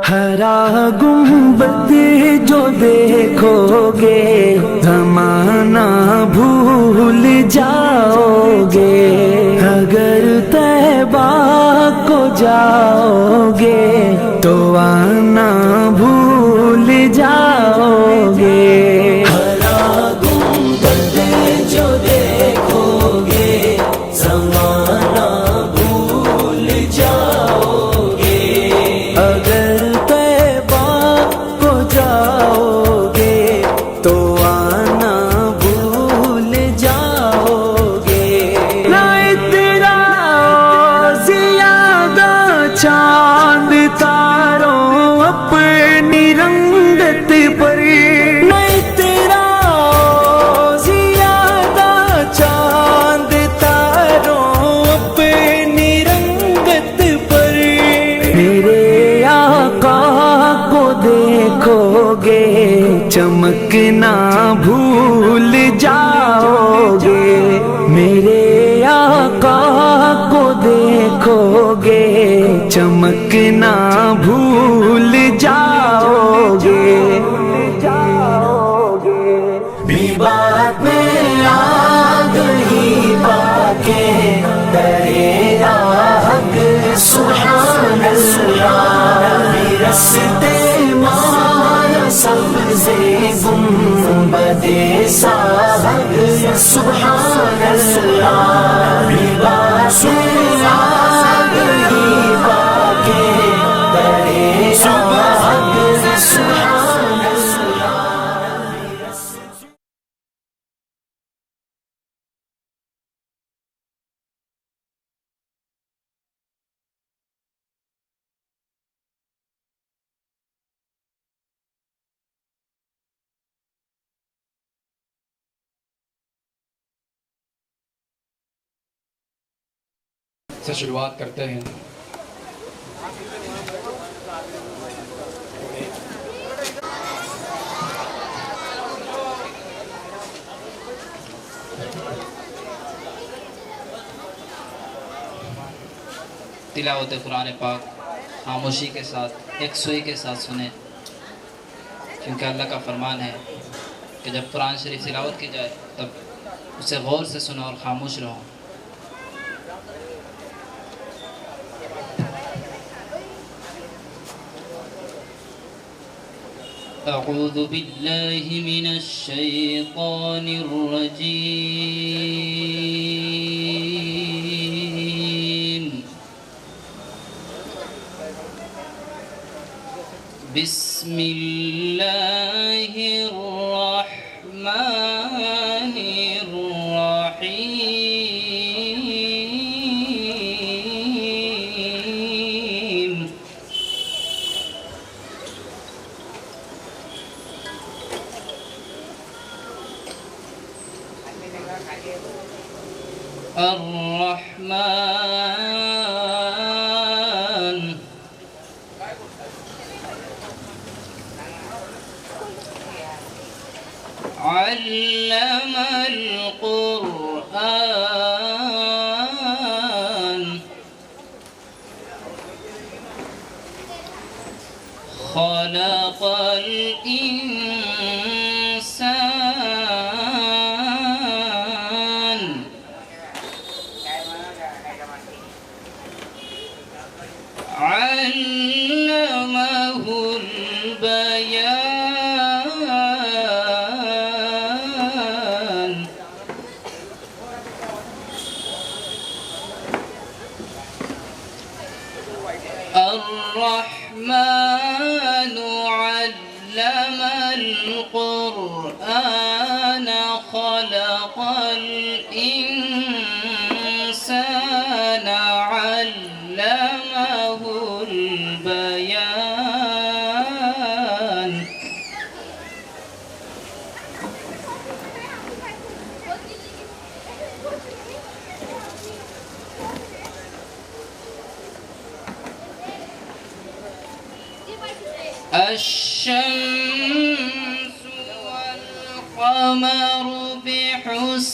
हरा गुंबद जो देखोगे ज़माना भूल जाओगे, अगर तैबा को जाओगे तो आना भूल जाओगे। हरा गुंबद जो देखोगे ज़माना भूल जाओगे, अगर तैबा को जाओगे तो आना भूल जाओगे। ना तेरा ज़ियादा चांद तारों अपनी रंगत पर, नहीं तेरा ज़ियादा चांद तारों अपनी रंगत पर, मेरे आका को देखोगे चमकना भूल जाओगे, मेरे आका को देखोगे चमकना भूल जाओगे। भी बात में आग ही पाके करे आग सुभान अल्लाह, रस्ते माया सबसे गुंबदे साहब सुभान अल्लाह, भी बात में आग ही पाके करे आग सुभान अल्लाह। से शुरुआत करते हैं। तिलावत कुरान पाक खामोशी के साथ एक सुई के साथ सुने, क्योंकि अल्लाह का फरमान है कि जब कुरान शरीफ तिलावत की जाए तब उसे गौर से सुनो और खामोश रहो। अऊज़ु बिल्लाहि मिनश शैतानिर रजीम, बिस्मिल्लाहिर रहमानिर रहीम। अर्रहमान अल्लमल कुरआन खलक़ल इंसान अल्लमहुल बयान। अर्रहमानु अल्लमल कुरआन खलक़ल इंसान अल्लमहुल बयान। अश-शम्सु वल क़मरु बिहुस्बान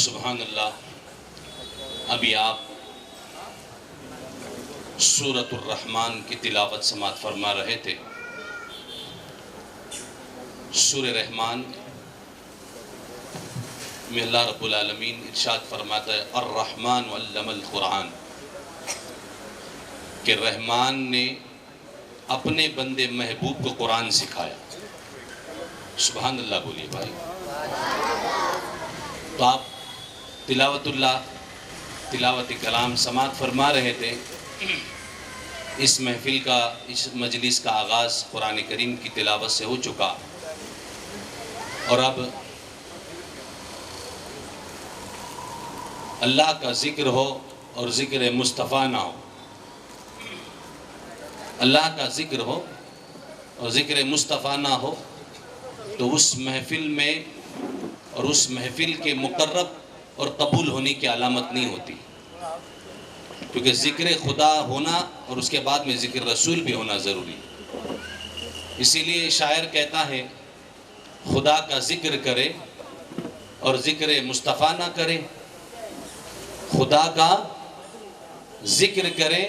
सुभान अल्लाह। अभी आप सूरतुर रहमान की तिलावत समात फरमा रहे थे। सूरह रहमान में अल्लाह रब्बुल आलमीन इरशाद फरमाता है अर्रहमान अल्लमल कुरान, कि रहमान ने अपने बंदे महबूब को कुरान सिखाया। सुभान अल्लाह बोलिए भाई। तो आप तिलावत कलाम समात फरमा रहे थे। इस महफिल का, इस मजलिस का आगाज़ कुरान करीम की तिलावत से हो चुका और अब अल्लाह का ज़िक्र हो और ज़िक्र मुस्तफ़ा ना हो। अल्लाह का ज़िक्र हो और ज़िक्र मुस्तफ़ा ना हो तो उस महफिल में और उस महफिल के मुकर्रब और कबूल होने की अलामत नहीं होती, क्योंकि ज़िक्र खुदा होना और उसके बाद में ज़िक्र रसूल भी होना ज़रूरी। इसीलिए शायर कहता है खुदा का ज़िक्र करे और ज़िक्र मुस्तफ़ा ना करे, खुदा का ज़िक्र करे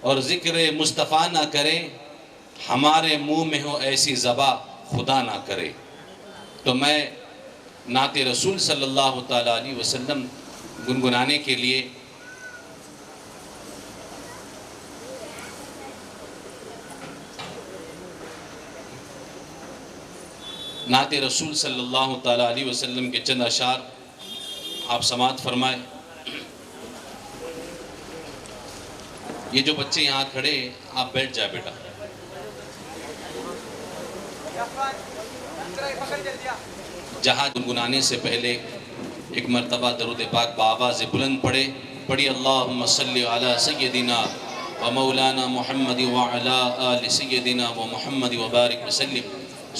और ज़िक्र मुस्तफ़ा ना करे, हमारे मुँह में हो ऐसी ज़बा खुदा ना करे। तो मैं नाते रसूल सल्लल्लाहु ताला अलैहि वसल्लम गुनगुनाने के लिए नाते रसूल सल्लल्लाहु ताला अलैहि वसल्लम के चंद अशार आप समात फरमाए। ये जो बच्चे यहाँ खड़े, आप बैठ जाए बेटा। जहाँ गुनगुनाने से पहले एक मरतबा दरूद पाक बाआवाज़ बुलंद पढ़ी अल्लाहुम्मा सल्लि अला सय्यदिना व मौलाना मुहम्मद व अला आलि सय्यदिना व मुहम्मद व बारिक वसल्लिम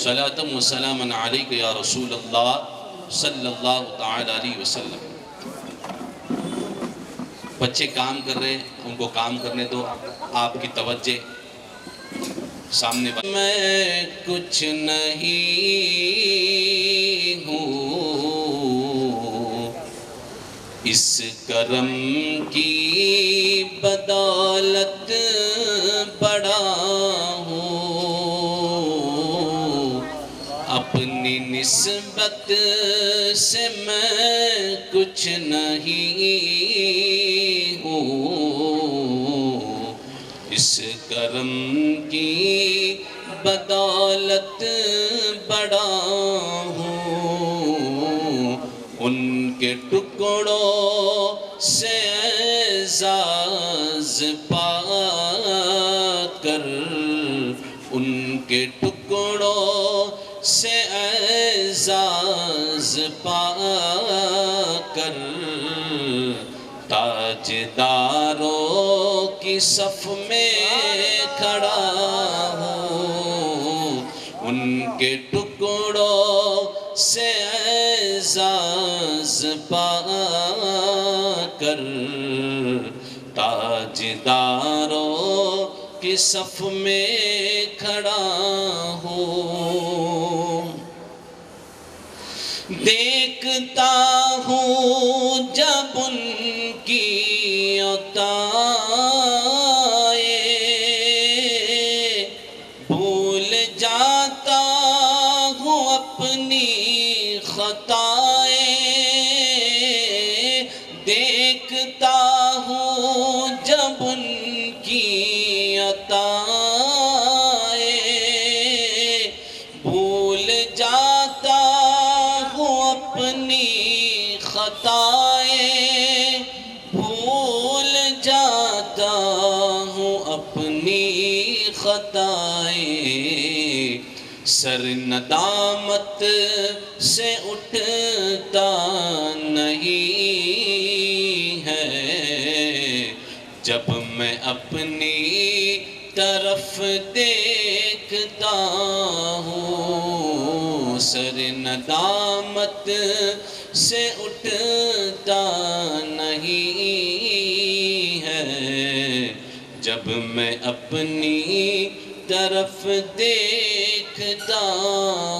सलातम व सलामन अलैका या रसूल अल्लाह सल्लल्लाहु तआला अलैहि वसल्लम। बच्चे काम कर रहे हैं, उनको काम करने दो। आपकी तवज्जे सामने। मैं कुछ नहीं हूँ, इस करम की बदौलत बड़ा हूँ। अपनी निस्बत से मैं कुछ नहीं हूँ, इस करम की बदौलत बड़ा हूँ। उनके टुकड़ों से एजाज़ पाकर, उनके टुकड़ों से एजाज़ पाकर ताजदारों की सफ में खड़ा हूँ। उनके टुकड़ों से एजाज़ पाकर ताजदारों की सफ में खड़ा हूँ। देखता हूँ जब उनकी अताएं, भूल जाता हूँ अपनी खताएं। देखता हूँ जब उनकी अताएं, भूल जाता अपनी खताएं, भूल जाता हूँ अपनी खताएं। सर नदामत से उठता नहीं है, जब मैं अपनी तरफ देखता हूँ। सर नदामत से उठता नहीं है, जब मैं अपनी तरफ देखता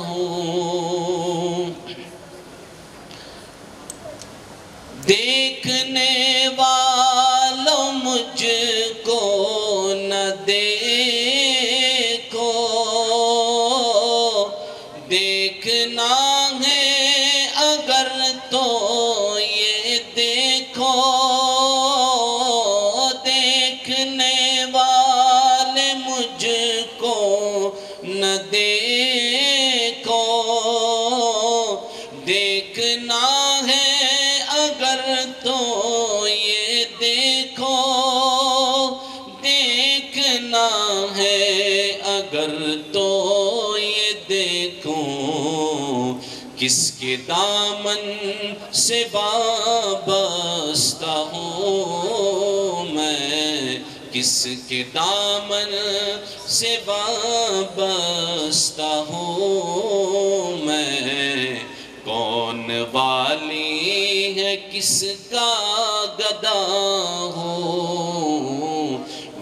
हूँ। देखने वालों मुझको न देखो, देखना है अगर तो ये देखो। देखने वाले मुझको न देखो, देखना है अगर तो ये देखो। देखना है अगर तो ये देखो, किसके दामन से वाबस्ता हूँ मैं, किसके दामन से वाबस्ता हूँ मैं। कौन वाली है किसका गदा हूँ,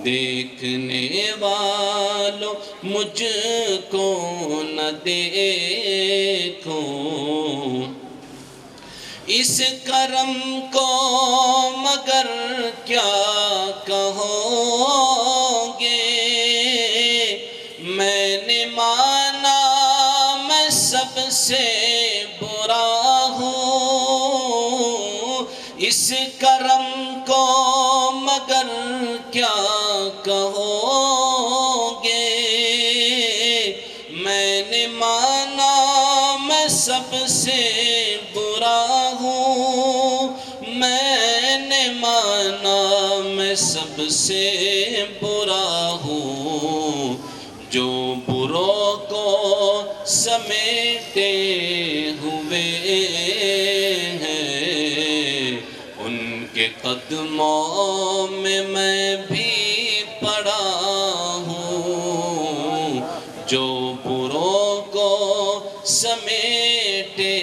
देखने वालों मुझको न देखो। इस करम को मगर क्या कहोगे, मैंने माना मैं सबसे बुरा हूँ। इस करम को मगर क्या कहोगे, मैंने माना सबसे बुरा हूँ जो बुरों को समेटे हुए हैं। उनके कदमों में मैं भी पड़ा हूँ जो बुरों को समेटे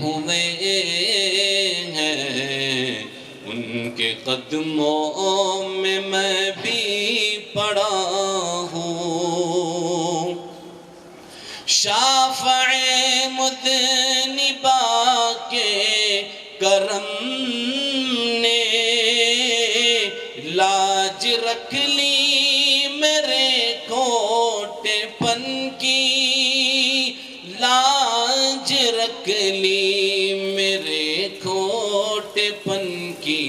हुए हैं। उनके कदमों में मैं भी पड़ा हूँ। शाफ़ए मुज़निबा के करम ने लाज रख ली मेरे खोटेपन की, लाज रख ली मेरे खोटेपन की।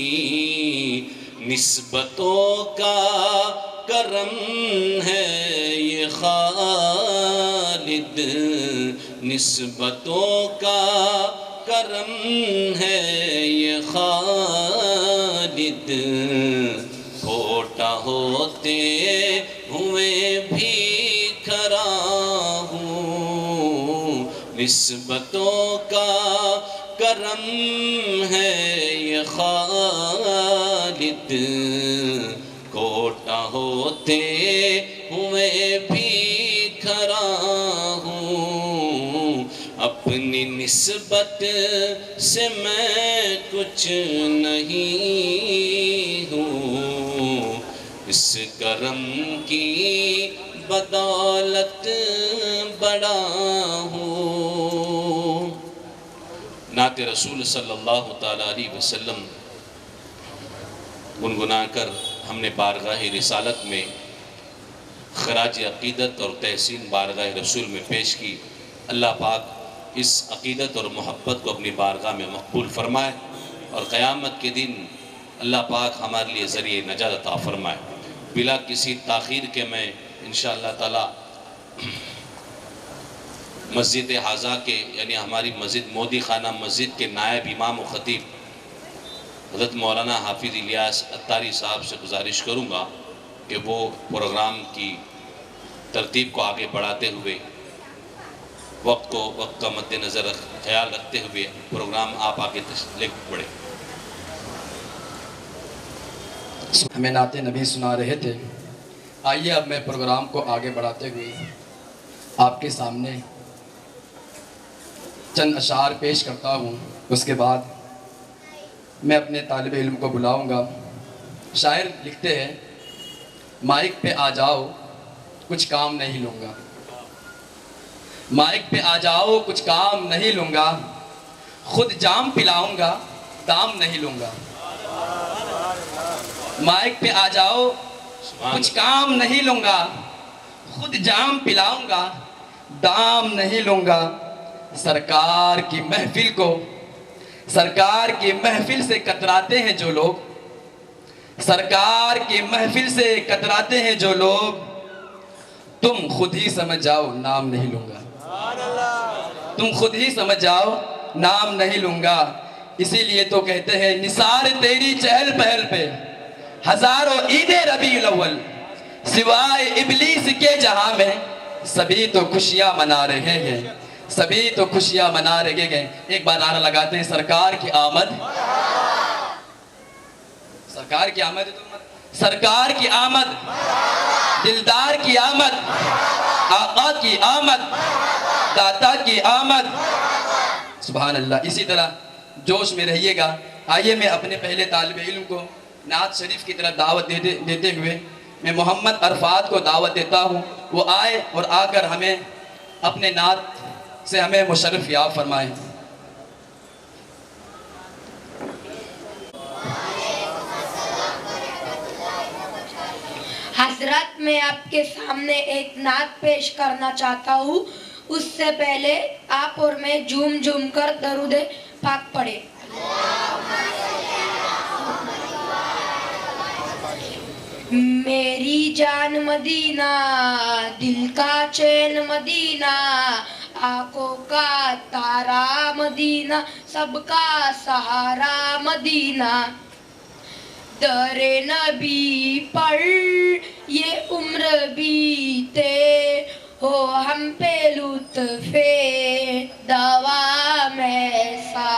निस्बतों का करम है ये खालिद, निस्बतों का करम है ये खालिद। खोटा होते हुए भी खरा हूँ, निस्बतों का करम है ये खालिद। खोटा होते हुए भी खरा हूँ, अपनी निस्बत से मैं कुछ नहीं हूँ। इस करम की बदौलत बड़ा हूँ। नाते रसूल सल्लल्लाहु ताला अलैहि वसल्लम गुनगुना कर हमने बारगाह रिसालत में खराज अक़ीदत और तहसीन बारगाह रसूल में पेश की। अल्लाह पाक इस अक़ीदत और मोहब्बत को अपनी बारगाह में मकबूल फ़रमाए और क़यामत के दिन अल्लाह पाक हमारे लिए ज़रिए नजात अता फ़रमाए। बिला किसी ताख़ीर के मैं इंशाअल्लाह ताला मस्जिद हाजा के यानी हमारी मस्जिद मोदी खाना मस्जिद के नायब इमाम व ख़तीब हज़रत मौलाना हाफिज़ इलियास अत्तारी साहब से गुजारिश करूँगा कि वो प्रोग्राम की तरतीब को आगे बढ़ाते हुए वक्त का मद्देनज़र ख्याल रखते हुए प्रोग्राम आप आगे ले बढ़े। हमें नाते नबी सुना रहे थे। आइए अब मैं प्रोग्राम को आगे बढ़ाते हुए आपके सामने चंद अशार पेश करता हूँ। उसके बाद मैं अपने तालिब इल्म को बुलाऊँगा। शायर लिखते हैं, माइक पे आ जाओ कुछ काम नहीं लूँगा, माइक पे आ जाओ कुछ काम नहीं लूँगा, खुद जाम पिलाऊँगा दाम नहीं लूँगा। माइक पे आ जाओ कुछ काम नहीं लूँगा, खुद जाम पिलाऊँगा दाम नहीं लूँगा। सरकार की महफिल को, सरकार की महफिल से कतराते हैं जो लोग, सरकार की महफिल से कतराते हैं जो लोग, तुम खुद ही समझ जाओ नाम नहीं लूँगा, तुम खुद ही समझ जाओ नाम नहीं लूँगा। इसीलिए तो कहते हैं निसार तेरी चहल पहल पे हजारों ईदे रबीउल अव्वल, सिवाय इबलीस के जहां में सभी तो खुशियां मना रहे हैं, सभी तो खुशियां मना रहे हैं। एक बार नारा लगाते हैं, सरकार की आमद, सरकार की आमद, सरकार की आमद, दिलदार की आमद, आका की आमद, दाता की आमद। सुभान अल्लाह। इसी तरह जोश में रहिएगा। आइए मैं अपने पहले तालिब इल्म को नात शरीफ की तरफ दावत देते हुए मैं मोहम्मद अरफात को दावत देता हूँ, वो आए और आकर हमें अपने नात से हमें मुशर्रफ याब फरमाएं। हजरत, मैं आपके सामने एक नात पेश करना चाहता हूँ। उससे पहले आप और मैं झूम झूम कर दरूद पाक पढ़े। मेरी जान मदीना, दिल का चैन मदीना, आंखों का तारा मदीना, सबका सहारा मदीना। दरे नबी पर ये उम्र बीते हो हम पे लुत्फे दवा में सा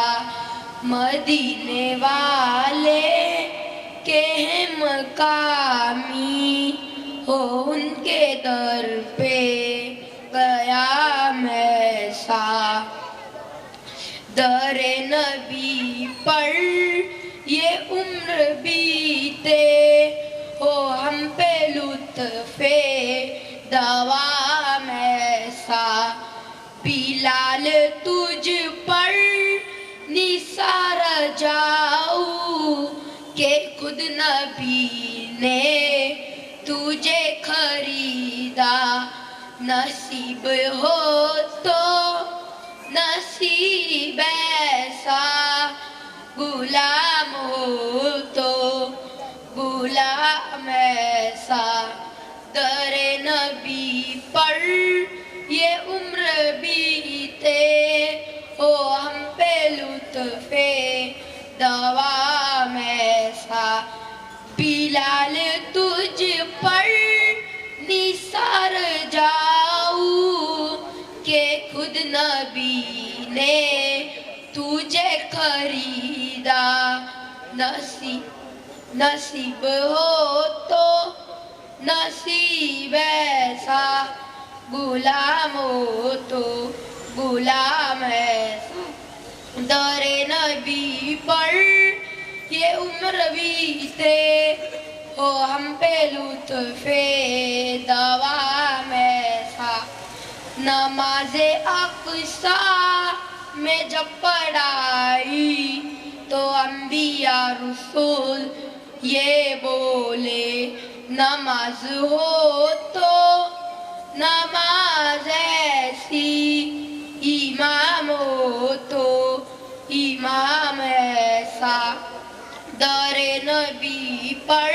मदीने वाले के हैं मकामी हो उनके दर पे गया मैं सा दरे नबी पर ये उम्र बीते हो हम पे लुत्फे दवा में सा बिलाल तुझ पर निसार जाऊं के खुद नबी ने तुझे खरीदा नसीब हो तो नसीब ऐसा गुलाम हो तो गुलाम ऐसा दरे नबी पर ये उम्र बीते हो हम पे लुत्फे दवा में सा बिलाल तुझ पर निसार जाऊं के खुद नबी ने तुझे खरीदा नसीब हो तो नसीब ऐसा गुलाम हो तो गुलाम ऐसा दरे नबी पर ये उम्र बीते हो हम पे लुत्फे दवा में सा नमाज़े अक़सा में जब पढ़ाई तो अंबिया रसूल ये बोले नमाज हो तो नमाज ऐसी इमाम हो तो इमाम ऐसा दरे नबी पर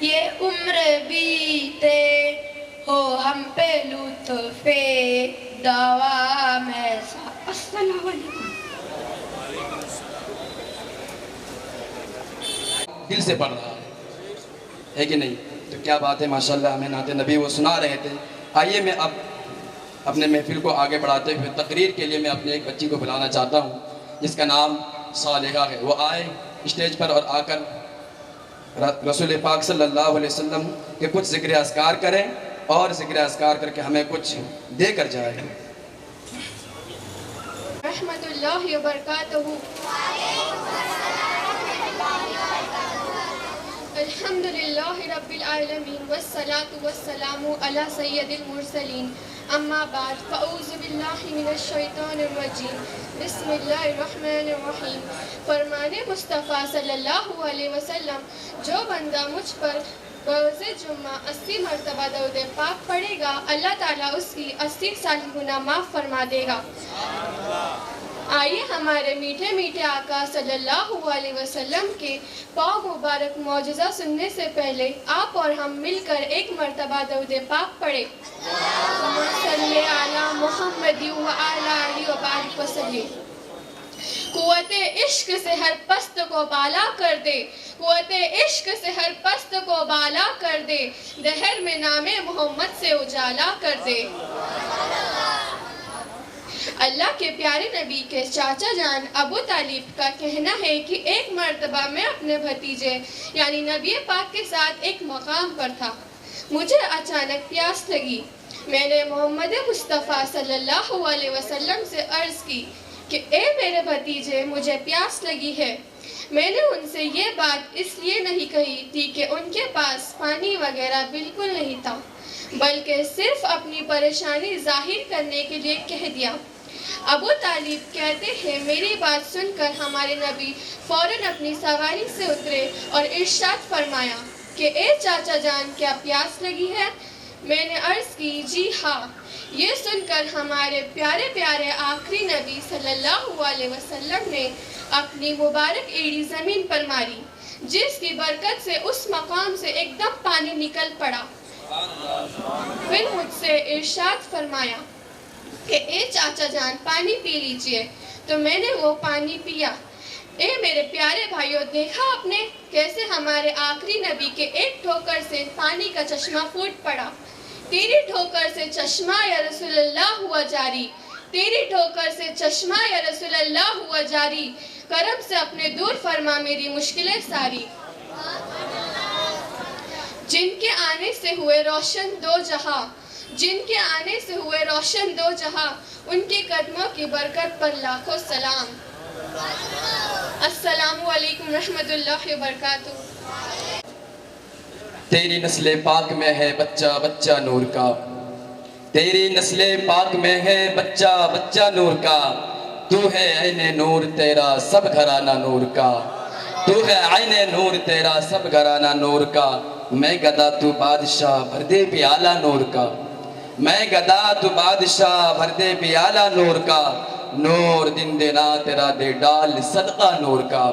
ये उम्र बीते हो हम पे लुत्फे दवा में सा। अस्सलाम वालेकुम। दिल से पढ़ रहा है कि नहीं? तो क्या बात है, माशाल्लाह हमें नाते नबी वो सुना रहे थे। आइए मैं अब अपने महफिल को आगे बढ़ाते हुए तकरीर के लिए मैं अपने एक बच्ची को बुलाना चाहता हूँ जिसका नाम सालिहा है। वो आए स्टेज पर और आकर रसूल पाक सल्लल्लाहु अलैहि वसल्लम के कुछ ज़िक्र अस्कार करें और ज़िक्र अस्कार करके हमें कुछ दे कर जाए। रहमतुल्लाहि व बरकातहू। अल्हम्दुलिल्लाहि रब्बिल आलमीन वस्सलातु वस्सलामु अला सय्यदिल मुरसलीन अम्मा बाद फ़अऊज़ु बिल्लाहि मिनश शैतानिर रजीम बिस्मिल्लाहिर रहमानिर रहीम। फरमाने मुस्तफ़ा सल्लल्लाहु अलैहि वसल्लम, जो बंदा मुझ पर रोज़े जुम्मा 80 मरतबा दरूद पाक पढ़ेगा, अल्लाह ताला उसकी 80 साल गुनाह माफ़ फरमा देगा। आइए हमारे मीठे मीठे आका सल्लल्लाहु अलैहि वसल्लम के पाक मुबारक मौजज़ा सुनने से पहले आप और हम मिलकर एक मरतबा दरूद पाक पढ़े। सल्ले अला मुहम्मद व अला आलिहि व बारिक वसल्लिम। कुव्वते इश्क से हर पस्त को बाला कर दे, कुव्वते इश्क से हर पस्त को बाला कर दे, दहर में नामे मोहम्मद से उजाला कर दे। अल्लाह के प्यारे नबी के चाचा जान अबू तालिब का कहना है कि एक मर्तबा मैं अपने भतीजे यानी नबी पाक के साथ एक मकाम पर था। मुझे अचानक प्यास लगी। मैंने मोहम्मद मुस्तफ़ा सल्लल्लाहु अलैहि वसल्लम से अर्ज़ की कि ए मेरे भतीजे, मुझे प्यास लगी है। मैंने उनसे ये बात इसलिए नहीं कही थी कि उनके पास पानी वगैरह बिल्कुल नहीं था, बल्कि सिर्फ अपनी परेशानी जाहिर करने के लिए कह दिया। अबू तालिब कहते हैं, मेरी बात सुनकर हमारे नबी फौरन अपनी सवारी से उतरे और इरशाद फरमाया कि ए चाचा जान, क्या प्यास लगी है? मैंने अर्ज़ की, जी हाँ। ये सुनकर हमारे प्यारे प्यारे आखिरी नबी सल्लल्लाहु अलैहि वसल्लम ने अपनी मुबारक एड़ी ज़मीन पर मारी, जिसकी बरकत से उस मकाम से एकदम पानी निकल पड़ा। फिर मुझसे इरशाद फरमाया कि ए चाचा जान, पानी पी लीजिए। तो मैंने वो पानी पिया। ए मेरे प्यारे भाइयों, देखा आपने कैसे हमारे आखिरी नबी के एक ठोकर से पानी का चश्मा फूट पड़ा। तेरी ठोकर से चश्मा या रसूलल्लाह हुआ जारी, तेरी ठोकर से चश्मा या रसूलल्लाह हुआ जारी। करम से अपने दूर फरमा मेरी मुश्किलें सारी। जिनके आने से हुए रोशन दो जहां, जिनके आने से हुए रोशन दो जहां, उनके कदमों की बरकत पर लाखों सलाम। अस्सलामु अलैकुम रहमतुल्लाहि व बरकातुहू। तेरी नस्ले पाक में है बच्चा बच्चा नूर का, तेरी नस्ले पाक में है बच्चा बच्चा नूर का। तू है ऐने नूर तेरा सब घराना नूर का, तू है ऐने नूर तेरा सब घराना नूर का। मैं गदा तू बादशाह भर दे प्याला नूर का, मैं गदा तू बादशाह भर दे प्याला नूर का। नूर दिन देना तेरा दे डाल सदका नूर का।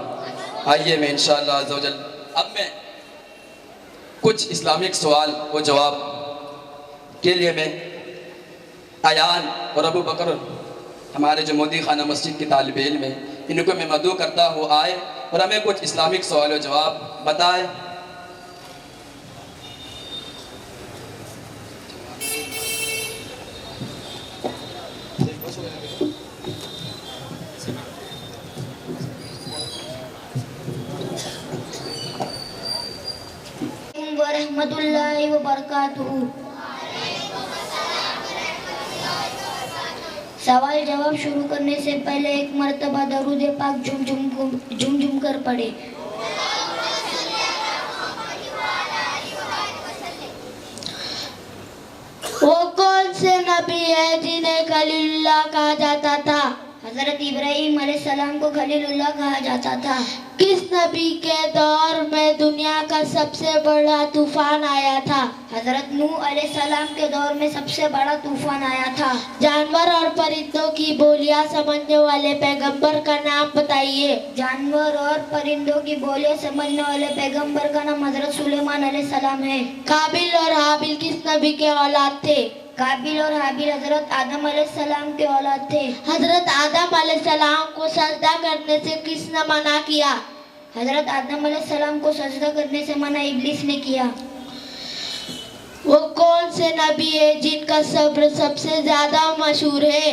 आइए मैं इंशाअल्लाह अज़्ज़वजल अब मैं कुछ इस्लामिक सवाल व जवाब के लिए मैं अयान और अबू बकर हमारे जो मोदी खाना मस्जिद के तालिब इल्म में, इनको मैं मदू करता हूँ आए और हमें कुछ इस्लामिक सवाल व जवाब बताए। वरहमतुल्लाहि व बरकातुहू। सवाल जवाब शुरू करने से पहले एक मर्तबा दरूद पाक झुम झुम कर पढ़े। वो कौन से नबी है जिन्हें खलीलुल्लाह कहा जाता था? हजरत इब्राहीम अलैहिस्सलाम को खलीलुल्लाह कहा जाता था। किस नबी के दौर में दुनिया का सबसे बड़ा तूफान आया था? हजरत नूह अलैहिस्सलाम के दौर में सबसे बड़ा तूफान आया था। जानवर और परिंदों की बोलियां समझने वाले पैगंबर का नाम बताइए। जानवर और परिंदों की बोलियां समझने वाले पैगंबर का नाम हजरत सुलेमान अलैहिस्सलाम है। काबिल और हाबिल किस नबी के औलाद थे? काबिल और हाबिल हजरत आदम अलैहिस्सलाम के औलाद थे। हजरत आदम अलैहिस्सलाम को सजदा करने से किसने मना किया? हजरत आदम अलैहिस्सलाम को सजदा करने से मना इब्लिस ने किया। वो कौन से नबी है जिनका सब्र सबसे ज्यादा मशहूर है?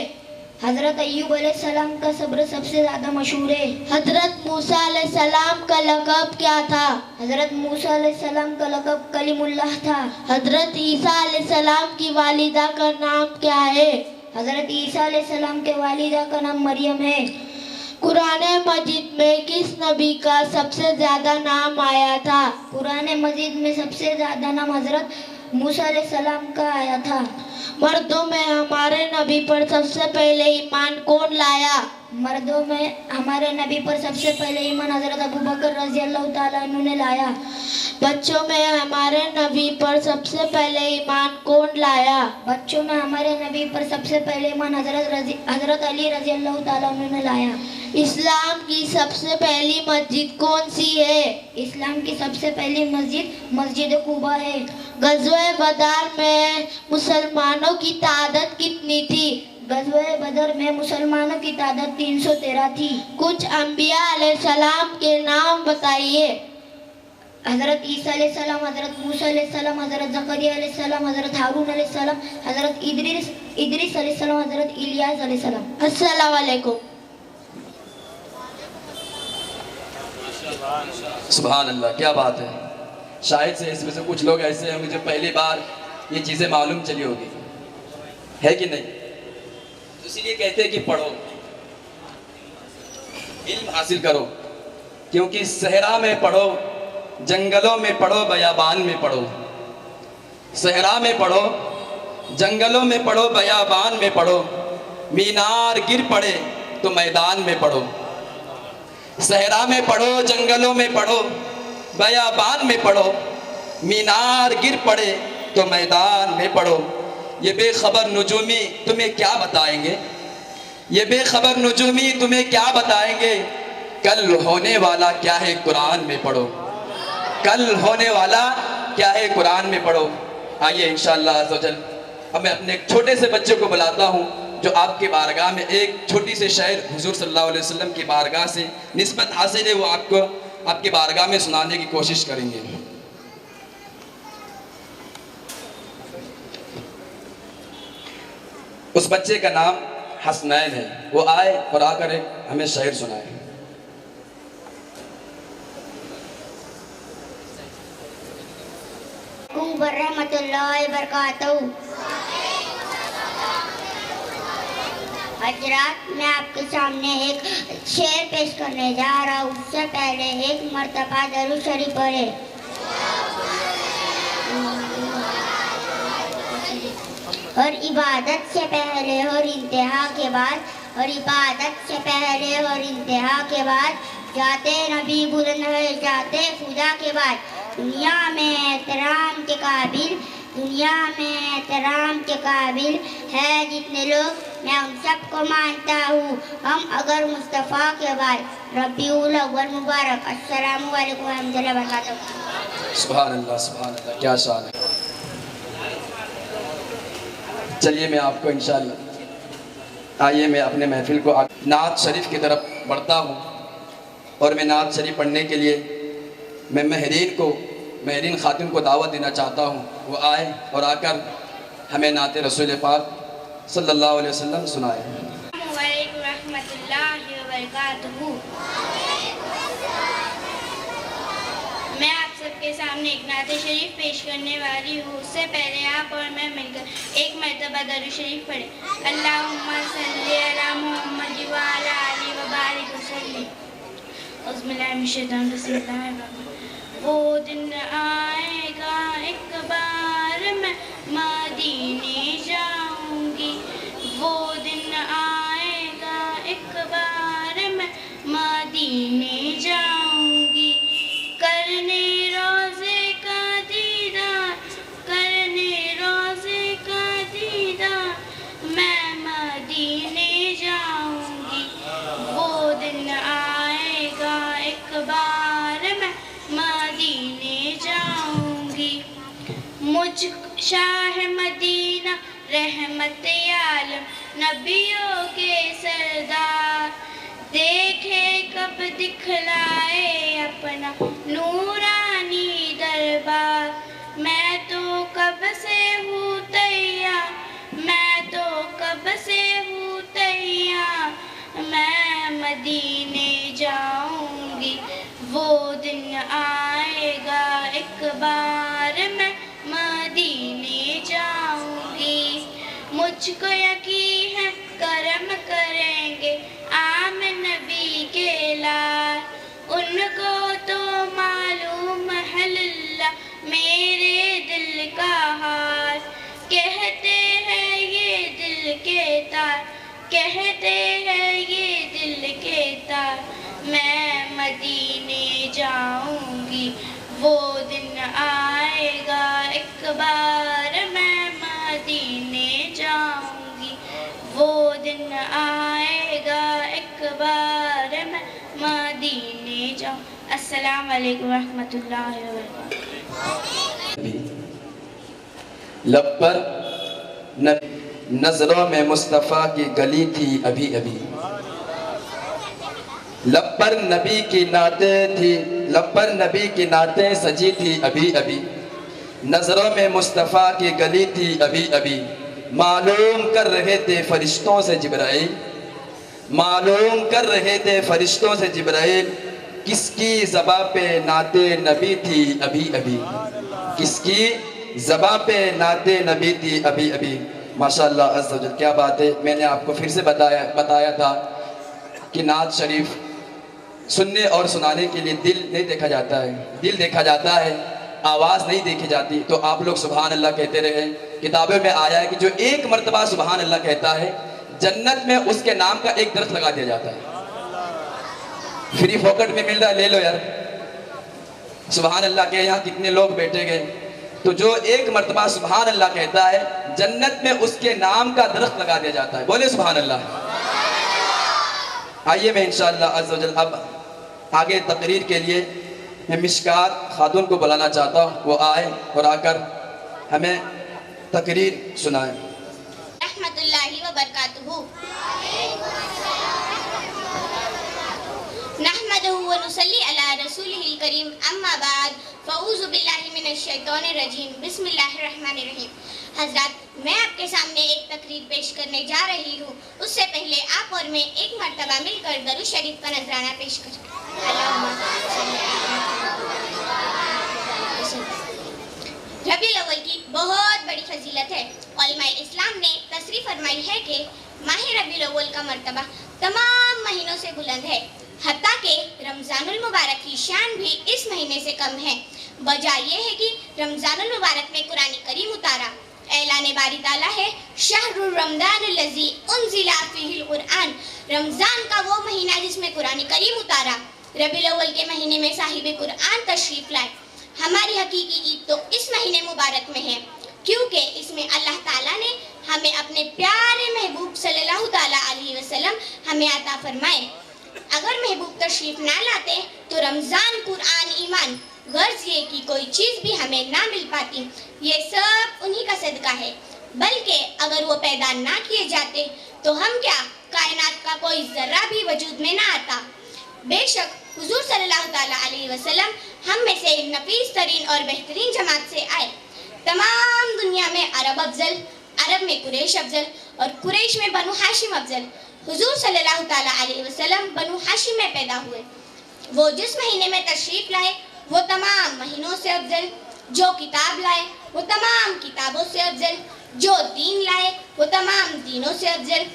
हजरत अय्यूब अलैहिस्सलाम का सब्र सबसे ज्यादा मशहूर है। हजरत मूसा अलैहिस्सलाम का लक़ब क्या था? हजरत मूसा अलैहिस्सलाम का लक़ब कलीमुल्लाह था। हजरत ईसा अलैहिस्सलाम की वालिदा का नाम क्या है? हजरत ईसा अलैहिस्सलाम के वालिदा का नाम मरियम है। कुरान मजीद में किस नबी का सबसे ज्यादा नाम आया था? कुरान मजीद में सबसे ज्यादा नाम हजरत मूसा अलैहिस्सलाम का आया था। मर्दों में हमारे नबी पर सबसे पहले ईमान कौन लाया? मर्दों में हमारे नबी पर सबसे पहले ईमान हजरत अबू बकर रज़ी अल्लाह तआला अन्हु ने लाया। बच्चों में हमारे नबी पर सबसे पहले ईमान कौन लाया? बच्चों में हमारे नबी पर सबसे पहले ईमान हजरत अली रज़ी अल्लाह तआला अन्हु ने लाया। इस्लाम की सबसे पहली मस्जिद कौन सी है? इस्लाम की सबसे पहली मस्जिद मस्जिद कुबा है। गज़वे बदर में मुसलमानों की तादाद कितनी थी? गज़वे बदर में मुसलमानों की तादाद 313 थी। कुछ अंबिया अलैहिस्सलाम के नाम बताइए। हजरत ईसा अलैहिस्सलाम, हजरत मूसा अलैहिस्सलाम, हजरत ज़करिया अलैहिस्सलाम, हजरत हारून अलैहिस्सलाम, हजरत इद्रिस अलैहिस्सलाम, हजरत इलियास अलैहिस्सलाम। अस्सलाम वालेकुम। सुभान अल्लाह, क्या बात है। शायद से इसमें से कुछ लोग ऐसे होंगे जो पहली बार ये चीज़ें मालूम चली होगी, है कि नहीं? तो इसीलिए कहते हैं कि पढ़ो, इल्म हासिल करो, क्योंकि सहरा में पढ़ो, जंगलों में पढ़ो, बयाबान में पढ़ो। सहरा में पढ़ो, जंगलों में पढ़ो, बयाबान में पढ़ो। मीनार गिर पड़े तो मैदान में पढ़ो। सहरा में पढ़ो, जंगलों में पढ़ो, बयाबान में पढ़ो। मीनार गिर पड़े तो मैदान में पढ़ो। ये बेखबर नजूमी तुम्हें क्या बताएंगे? ये बेखबर नजूमी तुम्हें क्या बताएंगे? कल होने वाला क्या है कुरान में पढ़ो। कल होने वाला क्या है कुरान में पढ़ो। आइए इंशाअल्लाह अज़्ज़ वजल अब मैं अपने एक छोटे से बच्चे को बुलाता हूँ जो आपके बारगाह में एक छोटी से शायर हुजूर सल्लल्लाहु अलैहि वसल्लम की बारगाह से निस्बत हासिल है, वो आपको आपके बारगाह में सुनाने की कोशिश करेंगे। उस बच्चे का नाम हसनैन है, वो आए और आकर एक हमें शायर सुनाए। रहमतुल्लाहि बरकातहू। हजरात, मैं आपके सामने एक शेर पेश करने जा रहा हूँ। उससे पहले एक मर्तबा दरूद शरीफ पढ़े। और इबादत से पहले और इंतहा के बाद, और इबादत से पहले और इंतहा के बाद, जाते नबी बुलंद है जाते खुदा के बाद, दुनिया में एहतराम के काबिल, दुनिया में एहतराम के काबिल है जितने लोग, मैं उन सबको मानता हूँ। हम अगर मुस्तफ़ा के बाद रबीउल अव्वल मुबारक। अस्सलामु अलैकुम रहमतुल्लाहि व बरकातहू। सुभान अल्लाह, सुभान अल्लाह, क्या शान है। चलिए मैं आपको इंशाअल्लाह, आइए मैं अपने महफिल को नात शरीफ की तरफ बढ़ता हूँ। और मैं नात शरीफ पढ़ने के लिए मैं महरीन खातिन को दावत देना चाहता हूँ, वो आए और आकर हमें नात रसूल पाक सल्लल्लाहु अलैहि वसल्लम सुनाए। वालेकुम रहमतुल्लाहि व बरकातहू। मैं आप सबके सामने एक नात शरीफ पेश करने वाली हूँ। उससे पहले आप और मैं मिलकर एक मरतबा दरूद शरीफ पढ़े। अल्लाहुम्मा सल्ली अला मुहम्मद व अला आलिहि व बारिक वसल्लिम। वो दिन आएगा एक बार मैं मदीने जाऊंगी, वो दिन आएगा एक बार मैं मदीने जाऊंगी, करने रोज़े का दीदार, करने रोज़े का दीदार, मैं मदीने जाऊंगी, वो दिन आएगा एक बार मैं मदीने जाऊंगी। मुझ शाह मदीना रहमत आलम नबियों के सरदार, देखे कब दिखलाए अपना नूरानी दरबार। मैं तो कब से हूँ तैयार, मैं तो कब से हूँ तैयार, मैं मदीने जाऊंगी, वो दिन आएगा एक बार मैं मदीने जाऊंगी। मुझको यकीन है करम करेंगे आमिन नबी के लाल, उनको तो मालूम है अल्लाह मेरे दिल का हाल। कहते हैं ये दिल के तार, कहते हैं ये दिल के तार, मैं मदीने जाऊंगी, वो दिन आएगा एक बार मैं मदीने जाऊंगी, वो दिन आएगा एक बार मैं मदीने जाऊं। अस्सलाम वालेकुम रहमतुल्लाहि व बरकातहू। लब पर नजरों में मुस्तफ़ा की गली थी अभी अभी, लब पर नबी की नातें थी, लब पर नबी की नातें सजी थी अभी अभी, नजरों में मुस्तफ़ा की गली थी अभी अभी। मालूम कर रहे थे फरिश्तों से जिब्राइल, मालूम कर रहे थे फरिश्तों से जिब्राइल, किसकी ज़बां पे नाते नबी थी अभी अभी, किसकी ज़बां पे नाते नबी थी अभी अभी। माशाअल्लाह अज़्ज़ा वजल, क्या बात है। मैंने आपको फिर से बताया था कि नात शरीफ सुनने और सुनाने के लिए दिल नहीं देखा जाता है, दिल देखा जाता है, आवाज़ नहीं देखी जाती। तो आप लोग सुभान अल्लाह कहते रहे। किताबों में आया है कि जो एक मरतबा सुभान अल्लाह कहता है, जन्नत में उसके नाम का एक दरख्त लगा दिया जाता है। फ्री फोकट में मिल रहा है, ले लो यार। सुभान अल्लाह के यहाँ कितने लोग बैठे गए। तो जो एक मरतबा सुभान अल्लाह कहता है, जन्नत में उसके नाम का दरख्त लगा दिया जाता है। बोले सुभान अल्लाह। आइए मैं इंशाअल्लाह अज़्ज़ वजल अब आगे तकरीर के लिए मैं मिशकात खातून को बुलाना चाहता हूँ, वो आए और आकर हमें तकरीर सुनाए। रहमतुल्लाहि व बरकातहू। वबरकातुहू। नहमदुहु व नुसल्ली अला रसूलिहिल करीम, अम्मा बाद, फ़ऊज़ु बिल्लाहि मिनश शैतानिर रजीम, बिस्मिल्लाहिर रहमानिर रहीम। हज़रात, मैं आपके सामने एक तकरीर पेश करने जा रही हूँ। उससे पहले आप और मैं एक मर्तबा मिलकर दरूद शरीफ का नजराना पेश करें। रबीउल अव्वल की बहुत बड़ी फजीलत है। उलमाए इस्लाम ने तशरीह फरमाई है कि माह रबीउल अव्वल का मर्तबा तमाम महीनों से बुलंद है, हत्ता के रमज़ानुल मुबारक की शान भी इस महीने से कम है। वजह यह है कि रमज़ानुल मुबारक में कुरान करीम उतारा। ऐलान बारी ताला है, शहरुर रमज़ानुल्लज़ी उन्ज़िला फ़ीहिल कुरआन, रमज़ान का वो महीना जिसमें कुरान करीम उतारा। रबीउल अव्वल के महीने में साहिब कुरआन तशरीफ लाए। हमारी हकीकी ईद तो इस महीने मुबारक में है, क्योंकि इसमें अल्लाह ताला ने हमें अपने प्यारे महबूब सल्लल्लाहु ताला अलैहि वसल्लम हमें अता फरमाए। अगर महबूब तशरीफ ना लाते तो रमज़ान, कुरान, ईमान, गर्ज ये कि कोई चीज़ भी हमें ना मिल पाती। ये सब उन्हीं का सदका है। बल्कि अगर वो पैदा ना किए जाते तो हम क्या, कायनात का कोई ज़र्रा भी वजूद में ना आता। बेशक हुजूर सल्लल्लाहु ताला अलैहि वसल्लम हम में से नफीस तरीन और बेहतरीन जमात से आए। तमाम दुनिया में अरब अफजल, अरब में कुरैश अफजल और कुरैश में बनु हाशिम अफजल। हुजूर सल्लल्लाहु ताला अलैहि वसल्लम बनु हाशिम में पैदा हुए। वो जिस महीने में तशरीफ लाए वो तमाम महीनों से अफजल। जो किताब लाए वो तमाम किताबों से अफजल। जो दीन लाए वो तमाम दीनों से अफजल।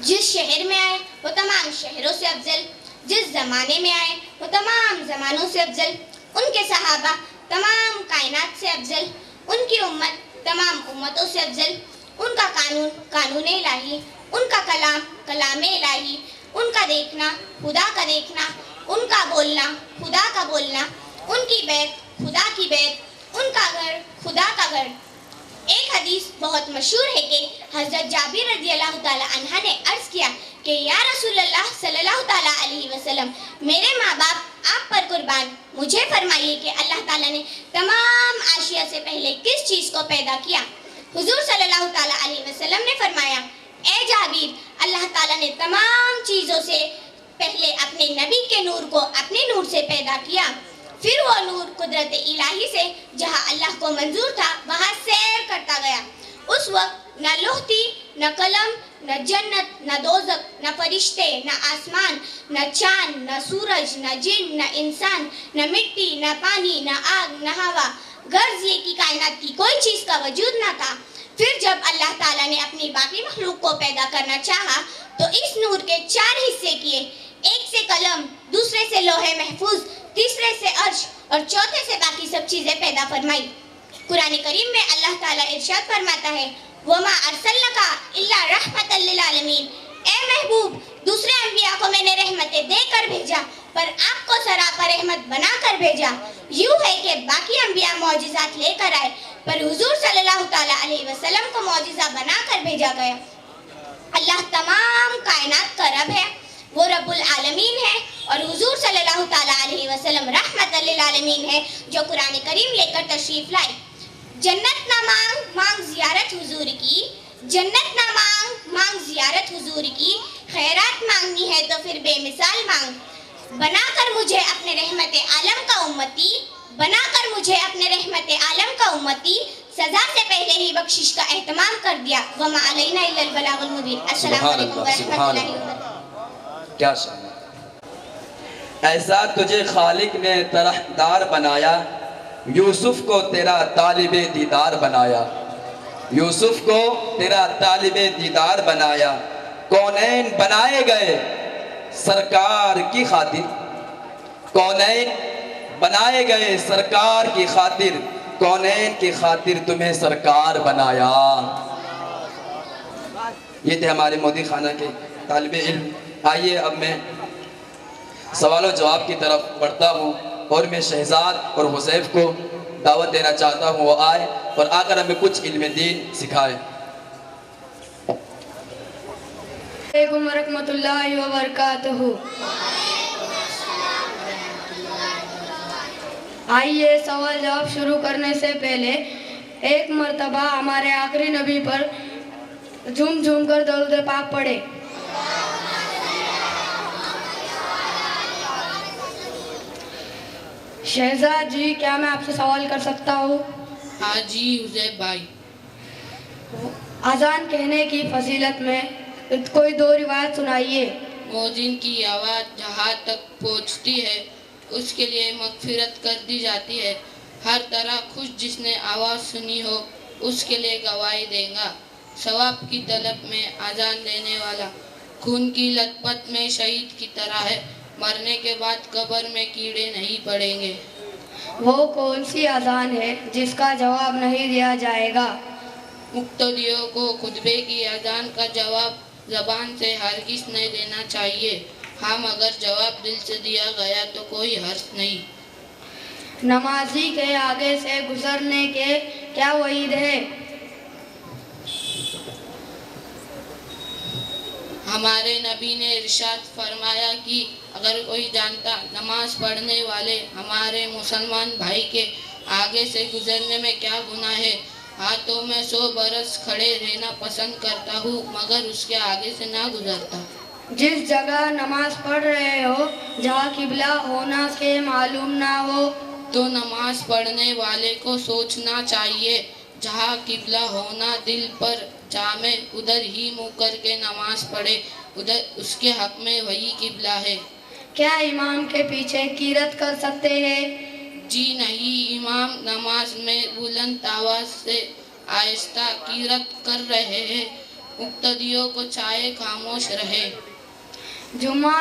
जिस शहर में आए वो तमाम शहरों से अफजल। जिस ज़माने में आए वो तमाम ज़मानों से अफजल। उनके सहाबा तमाम कायनात से अफजल। उनकी उम्मत तमाम उम्मतों से अफजल। उनका कानून कानून इलाही, उनका कलाम कलाम इलाही, उनका देखना खुदा का देखना, उनका बोलना खुदा का बोलना, उनकी बैत खुदा की बैत, उनका घर खुदा का घर। एक हदीस बहुत मशहूर है कि हज़रत जाबिर रज़ियल्लाहु ताला अन्हा ने अर्ज़ किया कि या रसूलल्लाह सल्लल्लाहु ताला अलैहि वसल्लम, मेरे माँ बाप आप पर कुर्बान, मुझे फरमाइए कि अल्लाह ताला ने तमाम आशिया से पहले किस चीज़ को पैदा किया। हुजूर सल्लल्लाहु ताला अलैहि वसल्लम ने फरमाया, ए जाबिर, अल्लाह ताला ने तमाम चीज़ों से पहले अपने नबी के नूर को अपने नूर से पैदा किया। फिर वो नूर कुदरत इलाही से जहाँ अल्लाह को मंजूर था वहाँ सैर करता गया। उस वक्त न लौह थी, न कलम, न जन्नत, न दोज़ख, न फरिश्ते, न आसमान, न चांद, न सूरज, न जिन, न इंसान, न मिट्टी, न पानी, न आग, न हवा, गर्ज ये कि कायनात की कोई चीज़ का वजूद न था। फिर जब अल्लाह ताला ने अपनी बाकी मखलूक को पैदा करना चाहा तो इस नूर के 4 हिस्से किए। एक से कलम, दूसरे से लोहे महफूज, तीसरे से अर्श और चौथे से बाकी सब चीज़ें पैदा फरमाई। कुरान करीम में अल्लाह ताला इरशाद फरमाता है, वमा अरसलनका इल्ला रहमतल लिल आलमीन, ए महबूब, दूसरे अंबिया को मैंने रहमतें देकर भेजा पर आपको सरापा रहमत बनाकर भेजा। यूँ है कि बाकी अंबिया मौजिज़ात लेकर आए पर हुजूर सल्लल्लाहु ताला अलैहि वसल्लम को मौजिज़ा बनाकर भेजा गया। अल्लाह तमाम कायनात का रब है, वो रब्बुल आलमीन है और हुजूर सल्लल्लाहु ताला अलैहि वसल्लम रहमतल लिल आलमीन है जो कुरान करीम लेकर तशरीफ लाए। जन्नत ना मांग मांग जियारत हुजूर की, जन्नत ना मांग मांग जियारत हुजूर की, खैरात मांगनी है तो फिर बेमिसाल मांग। बनाकर मुझे अपने रहमत आलम का उम्मती, बनाकर मुझे अपने रहमत आलम का उम्मती, सजा से पहले ही बख्शिश का एहतमाम कर दिया। वमा अलैना इल्लल बलागुल मुबीन। अस्सलामु अलैकुम व रहमतुल्लाहि व बरकातुहू। क्या शान है। ऐसा तुझे खालिक ने तरहदार बनाया, यूसुफ को तेरा तालिबे दीदार बनाया, यूसुफ को तेरा तालिबे दीदार बनाया। कौनैन बनाए गए सरकार की खातिर, कौनैन बनाए गए सरकार की खातिर, कौनैन की खातिर तुम्हें सरकार बनाया। ये थे हमारे मोदी खाना के तालिबे इल्म। आइए अब मैं सवाल और जवाब की तरफ बढ़ता हूँ और मैं शहजाद और हुसैफ को दावत देना चाहता हूँ वो आए और आकर हमें कुछ इल्म दीन सिखाए। अस्सलामुअलैकुम वरहमतुल्लाहि वबरकातुहू। आइए सवाल जवाब शुरू करने से पहले एक मर्तबा हमारे आखिरी नबी पर झूम झूम कर दरूद पाक पढ़े। शहजाद जी, क्या मैं आपसे सवाल कर सकता हूँ? हाँ जी हुजैब भाई। अजान कहने की फजीलत में कोई दो रिवायत सुनाइए। मोजिन की आवाज़ जहाँ तक पहुँचती है उसके लिए मगफिरत कर दी जाती है। हर तरह खुश जिसने आवाज़ सुनी हो उसके लिए गवाही देगा। सवाब की तलब में अजान देने वाला खून की लथपथ में शहीद की तरह है। मरने के बाद कब्र में कीड़े नहीं पड़ेंगे। वो कौन सी अजान है जिसका जवाब नहीं दिया जाएगा? मुक्तदियों को खुतबे की अजान का जवाब ज़बान से हरगिज़ नहीं देना चाहिए। हाँ, मगर जवाब दिल से दिया गया तो कोई हर्ज नहीं। नमाजी के आगे से गुजरने के क्या वईद है? हमारे नबी ने इरशाद फरमाया कि अगर कोई जानता नमाज पढ़ने वाले हमारे मुसलमान भाई के आगे से गुजरने में क्या गुनाह है, हाँ तो मैं 100 बरस खड़े रहना पसंद करता हूँ मगर उसके आगे से ना गुजरता। जिस जगह नमाज पढ़ रहे हो जहाँ किबला होना के मालूम ना हो तो नमाज पढ़ने वाले को सोचना चाहिए जहाँ किबला होना दिल पर जामे उधर ही मुँह करके नमाज पढ़े, उधर उसके हक में वही किबला है। क्या इमाम के पीछे कीरत कर सकते हैं? जी नहीं, इमाम नमाज में बुलंद आवाज से आहिस्ता कीरत कर रहे हैं। मुक्तदियों को चाहे खामोश रहे। जुम्मा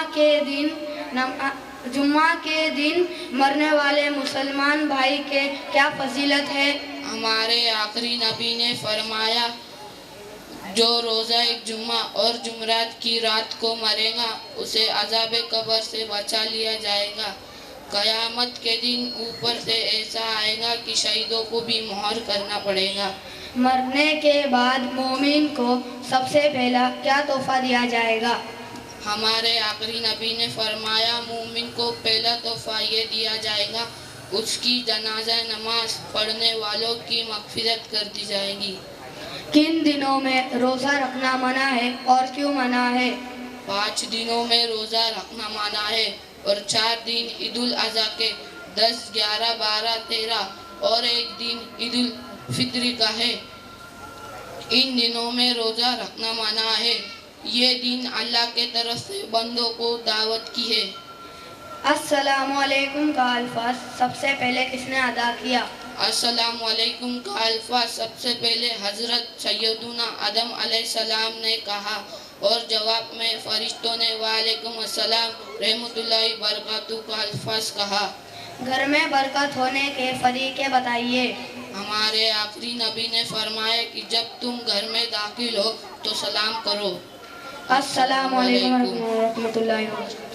के दिन मरने वाले मुसलमान भाई के क्या फजीलत है? हमारे आखिरी नबी ने फरमाया जो रोज़ा एक जुम्मा और जुमरात की रात को मरेगा उसे अज़ाब कब्र से बचा लिया जाएगा। क़यामत के दिन ऊपर से ऐसा आएगा कि शहीदों को भी मोहर करना पड़ेगा। मरने के बाद मोमिन को सबसे पहला क्या तोहफा दिया जाएगा? हमारे आखिरी नबी ने फरमाया मोमिन को पहला तोहफा ये दिया जाएगा उसकी जनाजा नमाज पढ़ने वालों की मगफिरत कर दी जाएगी। किन दिनों में रोज़ा रखना मना है और क्यों मना है? 5 दिनों में रोज़ा रखना मना है और 4 दिन ईदुल अज़हा के 10, 11, 12, 13 और एक दिन ईदुल फित्री का है। इन दिनों में रोज़ा रखना मना है। ये दिन अल्लाह के तरफ से बंदों को दावत की है। अस्सलामु अलैकुम का अल्फाज सबसे पहले किसने अदा किया? अस्सलामु अलैकुम का अल्फाज सबसे पहले हज़रत सैयदुना आदम अलैहिस्सलाम ने कहा और जवाब में फरिश्तों ने वालेकुम अस्सलाम रहमतुल्लाहि बरकातहू का अल्फाज कहा। घर में बरकत होने के फरीके बताइए। हमारे आखिरी नबी ने फरमाया कि जब तुम घर में दाखिल हो तो सलाम करो। अस्सलामु अलैकुम रहमतुल्लाहि व बरकातहू।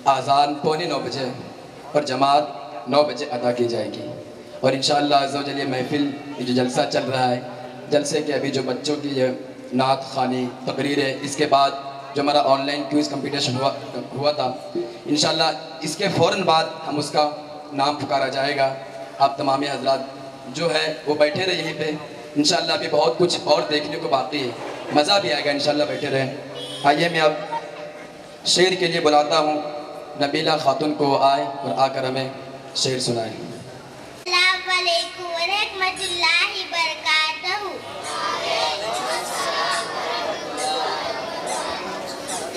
आज़ान 8:45 बजे और जमात 9 बजे अदा की जाएगी और इंशाअल्लाह अज़्ज़वजल ये महफ़िल ये जो जलसा चल रहा है, जलसे के अभी जो बच्चों की ये नात ख़ानी तकरीर है, इसके बाद जो हमारा ऑनलाइन क्विज़ कंपटीशन हुआ था, इंशाअल्लाह इसके फ़ौरन बाद हम उसका नाम पुकारा जाएगा। आप तमाम हज़रात जो है वो बैठे रहे यहीं पे। इंशाअल्लाह अभी बहुत कुछ और देखने को बाकी है, मज़ा भी आएगा इंशाअल्लाह, बैठे रहें। आइए मैं अब शेर के लिए बुलाता हूँ नबीला खातून को आए और आकर हमें शेर सुनाए। अस्सलामु अलैकुम व रहमतुल्लाहि बरकातहू।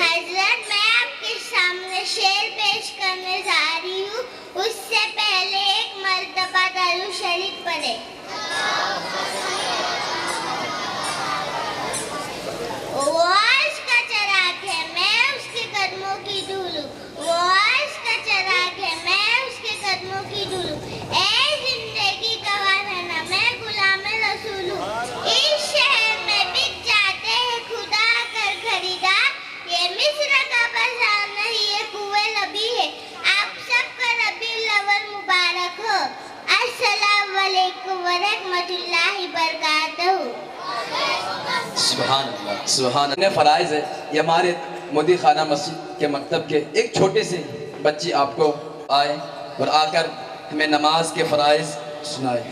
हज़रत, मैं आपके सामने शेर पेश करने जा रही हूँ। उससे पहले एक मर्तबा दरूद शरीफ पढ़े। वो अर्श का चिराग है, मैं उसके कदमों की धूल हूँ। वो अर्श का चिराग है, मैं उसके कदमों की धूल हूँ। ऐ जिंदगी का वाहना, मैं गुलाम रसूल हूँ। इस शहर में बिक जाते हैं खुदा कर खरीदार। ये मिस्र का बाजार नहीं, ये कुए लबी है। आप सबका रबीउल अव्वल मुबारक हो। अस्सलामु अलैकुम व रहमतुल्लाहि बरकातहू। सुभान अल्लाह, सुभान अल्लाह। फ़राइज़ है ये हमारे मोदी खाना मस्जिद के मकतब के एक छोटे से बच्ची आपको आए और आकर हमें नमाज के फ़राइज़ सुनाए।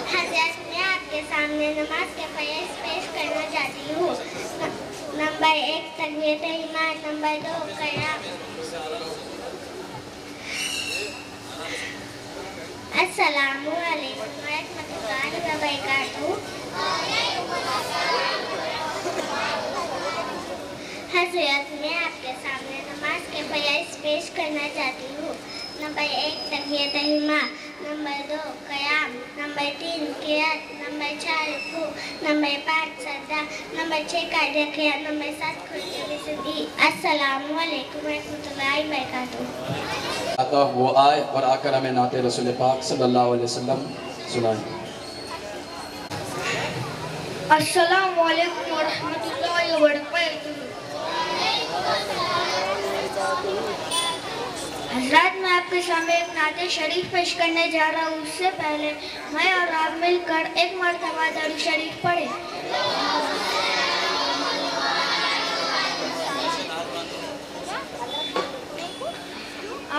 हज़रत मैं आपके सामने नमाज के फ़राइज़ पेश करना चाहती हूँ। नंबर 1 तकबीरत ईमान, नंबर 2 क़याम। अस्सलामु अलैकुम व रहमतुल्लाहि व बरकातुहू। हज़रत मैं आपके सामने नमाज के फ़राइज़ पेश करना चाहती हूँ। नंबर 1 तकबीरत ईमान, नंबर 2 क़याम, नंबर 3 क़िरात, नंबर 4 रुकू, नंबर 5 सजदा, नंबर 6 कायदा क़ियाम, नंबर 7 खुर्जी में सुधी। अस्सलामु अलैकुम व रहमतुल्लाहि व बरकातुहू। आता वो आए और आकर हमें नाते रसूल पाक सल्लल्लाहु अलैहि वसल्लम सुनाए। अस्सलामु अलैकुम व रहमतुल्लाहि व बरकातुहू। हज़रत मैं आपके सामने एक नाते शरीफ पेश करने जा रहा हूँ। उससे पहले मैं और आप मिलकर एक मरतबा दरूद शरीफ पढ़े।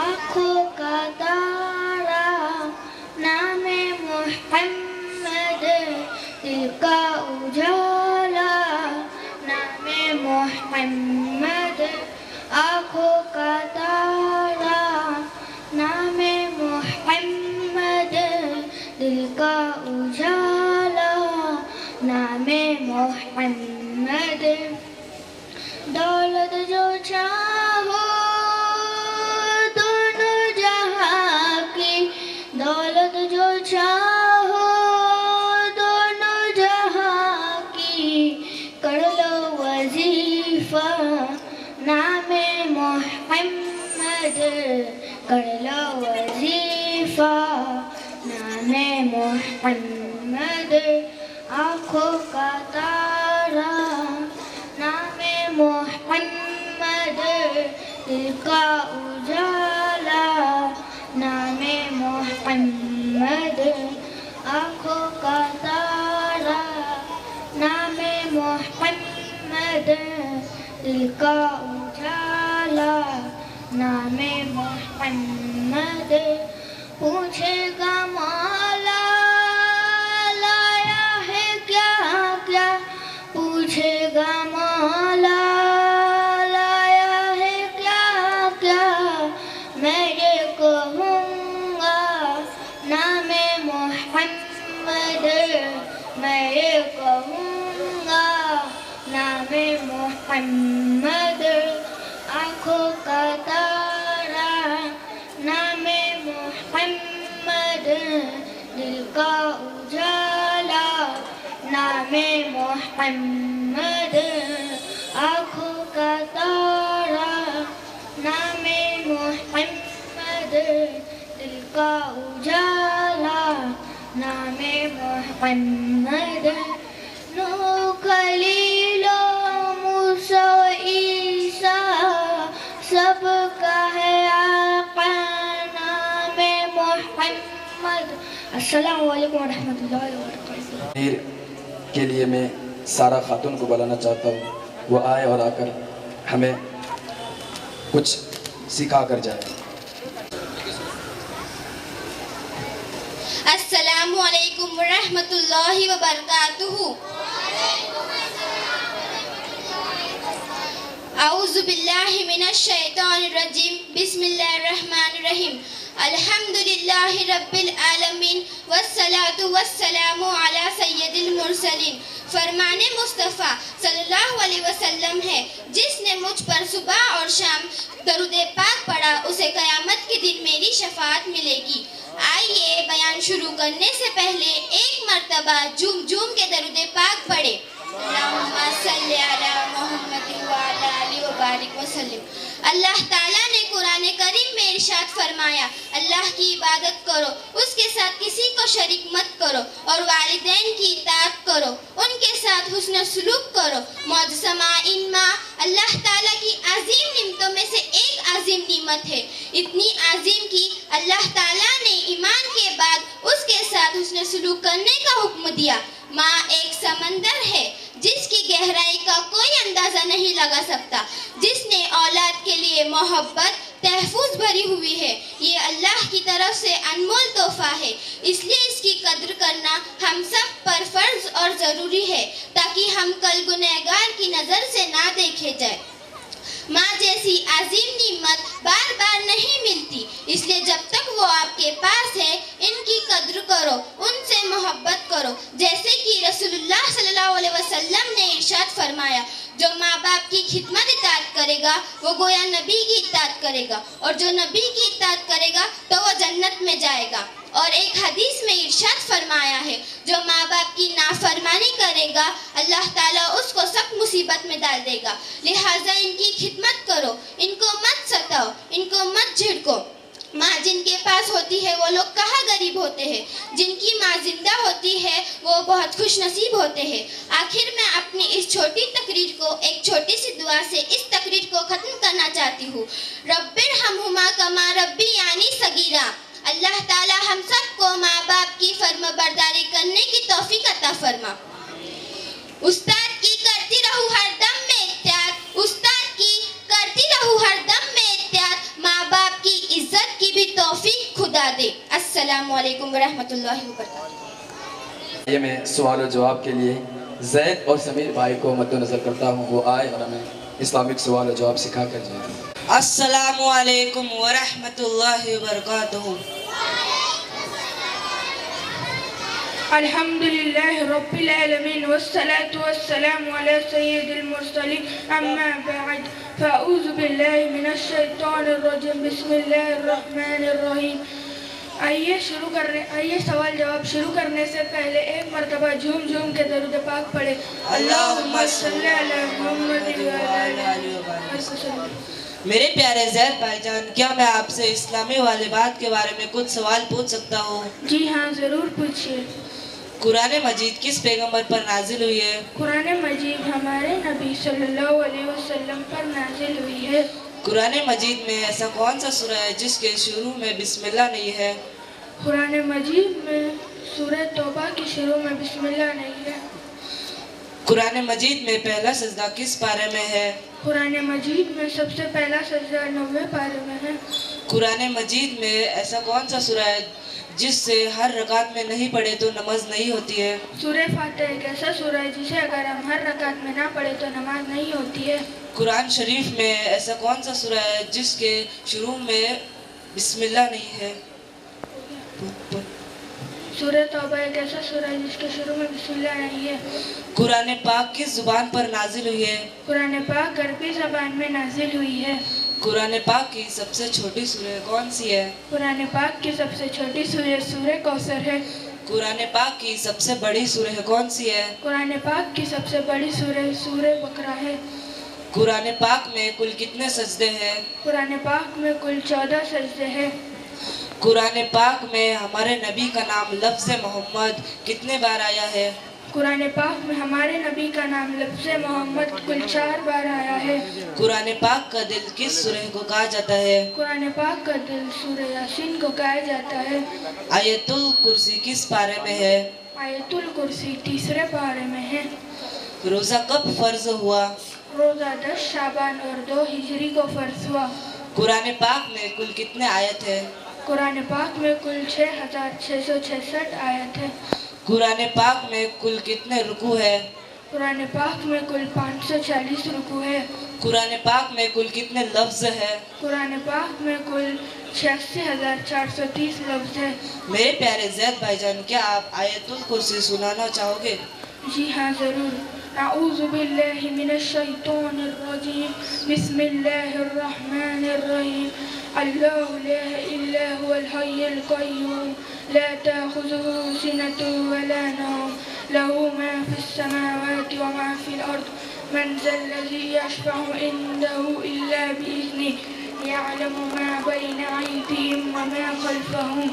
आँखों का तारा नामे मोहम्मद, दिल का उजाला नामे मोहम्मद। आँखों का तारा नामे मोहम्मद, दिल का उजाला नामे मोहम्मद। दौलत जो चाहो दोनों जहां की, दौलत जो चाहो दोनों जहां की, कर लो वजीफा नामे मोहम्मद, कर लो वजीफा नामे मोहम्मद। आँखों का तारा नामे मोहम्मद, दिल का उजाला नामे मोहम्मद। आँखों का तारा नामे मोहम्मद, दिल का उजाला नामे मोहम्मद। पूछेगा मौला लाया है क्या क्या, पूछेगा मौला लाया है क्या क्या, मैं ये कहूँगा नामे मोहम्मद, मैं ये कहूँगा नामे मोहम्मद। आँखों का तारा नामे मोहम्मद, दिल का उजाला नामे मोहम्मद। आँखों का तारा नामे मोहम्मद, दिल का उजाला नामे मोहम्मद। नूह खलीलो मूसा ईसा सबका है आका नामे मोहम्मद। अस्सलामु अलैकुम रहमतुल्लाहि व बरकातुहू। के लिए मैं सारा खातून को बुलाना चाहता हूँ, वो आए और आकर हमें कुछ सिखा कर जाए। अस्सलामु अलैकुम व रहमतुल्लाहि व बरकातुहू। औज़ु बिल्लाहि मिनश शैतानिर रजीम, बिस्मिल्लाहिर रहमानिर रहीम। अल्हम्दुलिल्लाहि रब्बिल आलमीन वस्सलातु वस्सलामु अला सय्यदिल मुरसलीन। फरमाने मुस्तफ़ा सल्लल्लाहु अलैहि वसल्लम है, जिसने मुझ पर सुबह और शाम दरूद पाक पढ़ा उसे क़यामत के दिन मेरी शफाअत मिलेगी। आइए बयान शुरू करने से पहले एक मर्तबा झूम झूम के दरूद पाक पढ़े। अल्लाहुम्मा सल्ली अला मुहम्मद व अला आलि व बारिक वसल्लम। अल्लाह ताला ने कुरान करीम में इरशाद फरमाया, अल्लाह की इबादत करो, उसके साथ किसी को शरीक मत करो और वालिदैन की इताअत करो, उनके साथ हुस्न सलूक करो। मौजसमा इनमा अल्लाह ताला की अजीम निमतों में से एक अजीम निमत है। इतनी अजीम की अल्लाह ताला ने ईमान के बाद उसके साथ हुस्न सलूक करने का हुक्म दिया। माँ एक समंदर है, जिसकी गहराई का कोई अंदाजा नहीं लगा सकता, जिसने औलाद के लिए मोहब्बत तहफूज भरी हुई है। ये अल्लाह की तरफ से अनमोल तोहफा है, इसलिए इसकी कद्र करना हम सब पर फर्ज और ज़रूरी है, ताकि हम कल गुनहगार की नज़र से ना देखे जाए। माँ जैसी अजीम नीमत बार बार नहीं मिलती, इसलिए जब तक वो आपके पास है इनकी कद्र करो, उनसे मोहब्बत करो। जैसे कि रसूलुल्लाह सल्लल्लाहु अलैहि वसल्लम ने इरशाद फरमाया, जो माँ बाप की खिदमत इताअत करेगा वो गोया नबी की इताअत करेगा, और जो नबी की इताअत करेगा तो वो जन्नत में जाएगा। और एक हदीस में इरशाद फरमाया है, जो माँ बाप की नाफरमानी करेगा अल्लाह ताला उसको सख्त मुसीबत में डाल देगा। लिहाजा इनकी खिदमत करो, इनको मत सताओ, इनको मत झिड़को। माँ जिनके पास होती है वो लोग कहाँ गरीब होते हैं, जिनकी माँ जिंदा होती है वो बहुत खुश नसीब होते हैं। आखिर मैं अपनी इस छोटी तकरीर को एक छोटी सी दुआ से इस तकरीर को ख़त्म करना चाहती हूँ। रब्बिरहमहुमा कमा रब्बी यानी सगीरा। अल्लाह ताला हम सबको माँ बाप की फर्माबरदारी करने की तौफीक अता फरमा। उस्ताद की करती रहूँ हर दम में इत्याग, उस्ताद की करती रहूँ हर दम में इत्याग, माँ बाप की इज्जत की भी तौफीक खुदा दे। अस्सलामु अलैकुम वरहमतुल्लाहि वबरकातुहू। ये मैं सवाल और जवाब के लिए जैद और समीर भाई को मद्देनजर करता हूँ, वो आए और हमें इस्लामिक सवाल और जवाब सिखा कर जाए। अस्सलामु अलैकुम वरहमतुल्लाहि वबरकातुहू। अल्हम्दुलिल्लाह रब्बिल आलमीन वस्सलातु वस्सलामु अला सय्यिदिल मुरसलीन अम्मा बाद फ़अऊज़ु बिल्लाहि मिनश शैतानिर रजीम बिस्मिल्लाहिर रहमानिर रहीम। आइए सवाल जवाब शुरू करने से पहले एक मरतबा झूम झूम के दरूद पाक पढ़े। अल्लाहुम्मा सल्ली अला मुहम्मद व अला आलि वसल्लम। मेरे प्यारे जैद भाईजान, क्या मैं आपसे इस्लामी वालिबात के बारे में कुछ सवाल पूछ सकता हूँ? जी हाँ, जरूर पूछिए। कुरान मजीद किस पैगंबर पर नाजिल हुई है? कुरान मजीद हमारे नबी सल्लल्लाहु अलैहि वसल्लम पर नाजिल हुई है। कुरान मजीद में ऐसा कौन सा सूरा है जिसके शुरू में बिस्मिल्लाह नहीं है? कुरान मजीद में सूरह तौबा के शुरू में बिस्मिल्लाह नहीं है। कुरान मजीद में पहला सजदा किस पारे में है? कुरान मजीद में सबसे पहला सजदा 90वें पारे में है। कुरान मजीद में ऐसा कौन सा सूरा है जिससे हर रकात में नहीं पढ़े तो नमाज नहीं होती है? सूरह फातिहा एक ऐसा सूरा है जिसे अगर हम हर रकात में ना पढ़े तो नमाज नहीं होती है। कुरान शरीफ में ऐसा कौन सा सूरा है जिसके शुरू में बिस्मिल्लाह नहीं है? सूरह तौबा एक ऐसा सूरा है जिसके शुरू में बिस्मिल्लाह नहीं है। कुरान पाक किस जुबान पर नाजिल हुई है? कुरान पाक अरबी ज़बान में नाजिल हुई है। कुरान पाक की सबसे छोटी सूरह कौन सी है? कुरान पाक की सबसे छोटी सूरह सूरह कौसर है। कुरान पाक की सबसे बड़ी सूरह कौन सी है? कुरान पाक की सबसे बड़ी सूरह सूरह बकरा है। कुरान पाक में कुल कितने सजदे हैं? कुरान पाक में कुल 14 सजदे हैं। कुरान पाक में हमारे नबी का नाम लफ्ज़ मोहम्मद कितने बार आया है? कुरान पाक में हमारे नबी का नाम लफ्ज़ मोहम्मद कुल 4 बार आया है। कुरान पाक का दिल किस सूरह को कहा जाता है? कुरान पाक का दिल सूरह यासीन को कहा जाता है। आयतुल कुर्सी किस पारे में है? आयतुल कुर्सी 3रे पारे में है। रोज़ा कब फ़र्ज हुआ? रोज़ा 10 शाबान और 2 हिजरी को फ़र्ज हुआ। कुरान पाक में कुल कितने आयत है? कुरान पाक में कुल 6666 आयत है। कुरान पाक में कुल कितने रुकू है? कुरान पाक में कुल 540 रुकू है। कुरान पाक में कुल कितने लफ्ज़ है? कुरान पाक में कुल 86,430 लफ्ज़ है। मेरे प्यारे जैद भाईजान, क्या आप आयतुल कुर्सी सुनाना चाहोगे? जी हाँ, ज़रूर। अऊज़ु बिल्लाहि मिनश शैतानिर रजीम बिस्मिल्लाहिर रहमानिर रहीम। अल्लाहु ला इलाहा हुवल हय्युल क़य्यूम ला ताख़ुज़ुहु सिनतुन व ला नौम लहू मा फ़िस समावाति व मा फ़िल अर्द मन ज़ल्लज़ी यशफ़अु इंदहु इल्ला बिइज़्निहि यअलमु मा बैन अयदीहिम व मा ख़ल्फ़हुम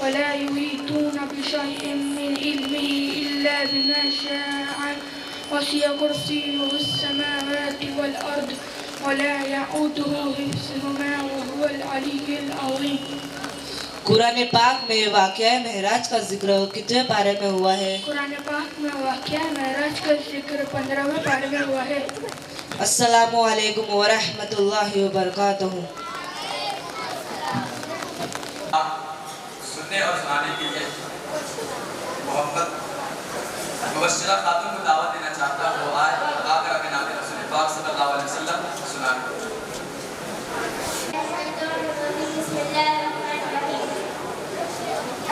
व ला युहीतूना बिशैइन मिन इल्मिहि इल्ला बिमा शाअ वसिअ कुर्सियुहु अस्समावाति वल अर्द वला यऊदुहु हिफ्ज़ुहुमा वहुवल अलिय्युल अज़ीम। कुरान पाक में वाक़या मेहराज का जिक्र कितने पारे में हुआ है? कुरान पाक में वाक़या मेहराज का जिक्र 15वें पारे में हुआ है। अस्सलामु अलैकुम व रहमतुल्लाहि व बरकातहू। सुनने और सुनाने के लिए मोहम्मद मुबश्शिरा खातून को दावत देना चाहता हूँ। आज आकर अपने नाम रसूल पाक सल्लल्लाहु अलैहि वसल्लम सुनाएं।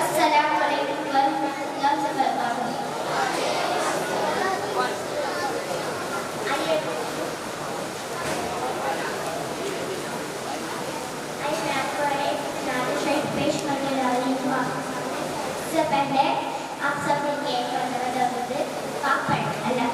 अस्सलामु अलैकुम व रहमतुल्लाहि व बरकातहू। पेश करने वाली हूँ। इससे पहले आप सब मिलके पाक पढ़ें। अल्लाह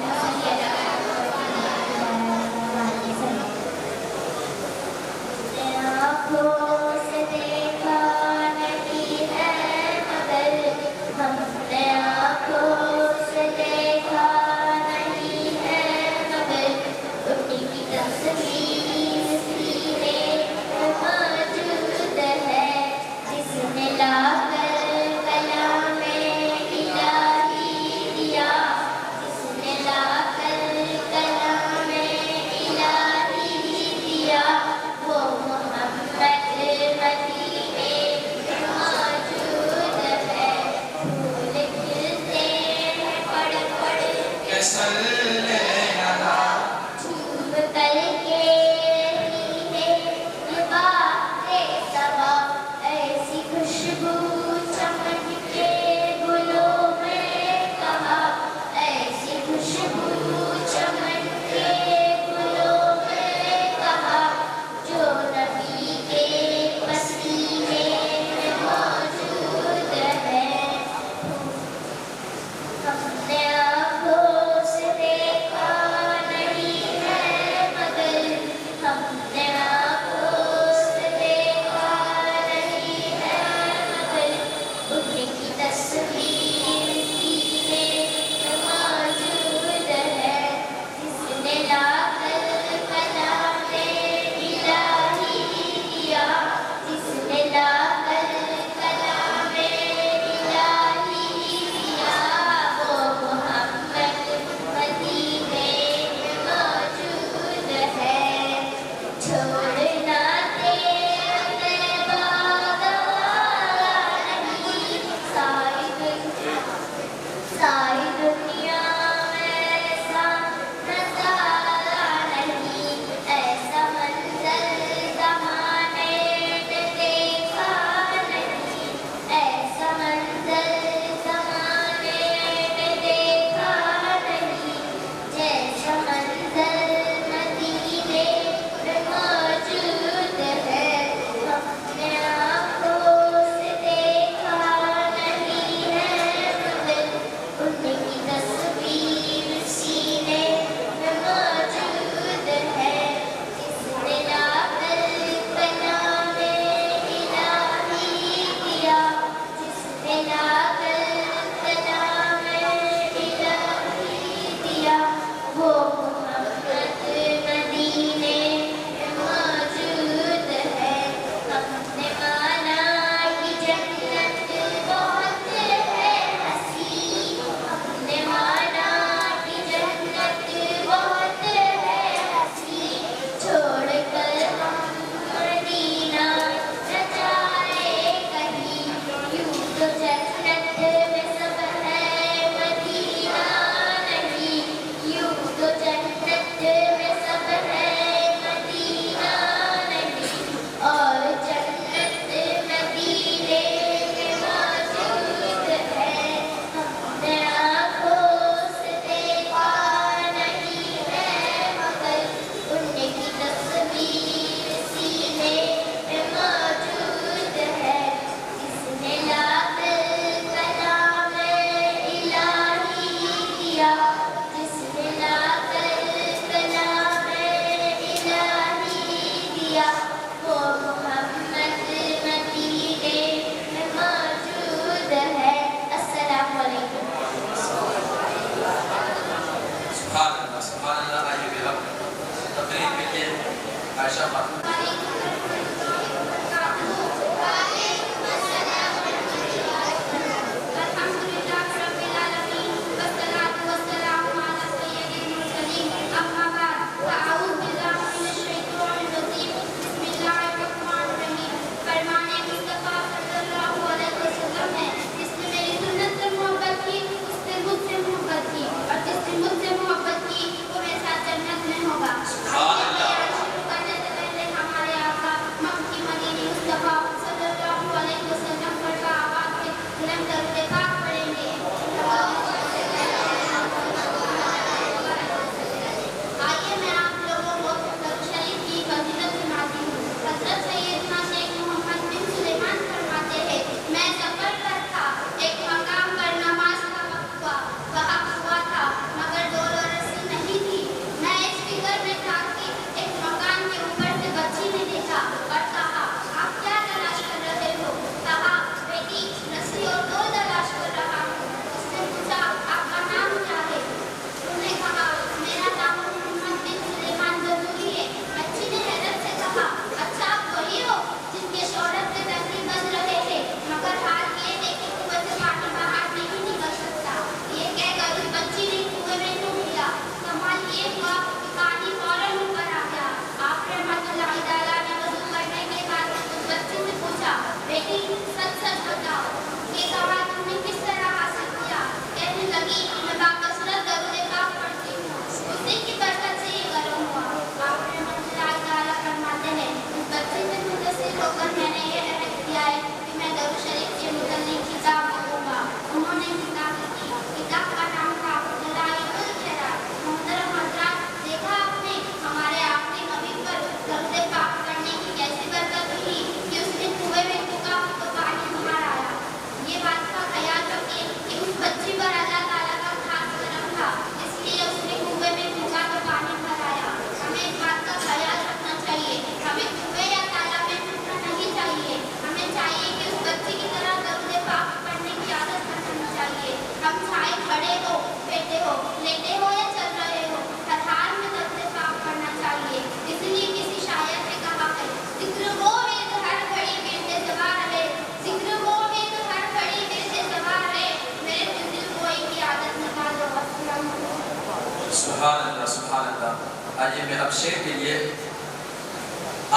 शेर के लिए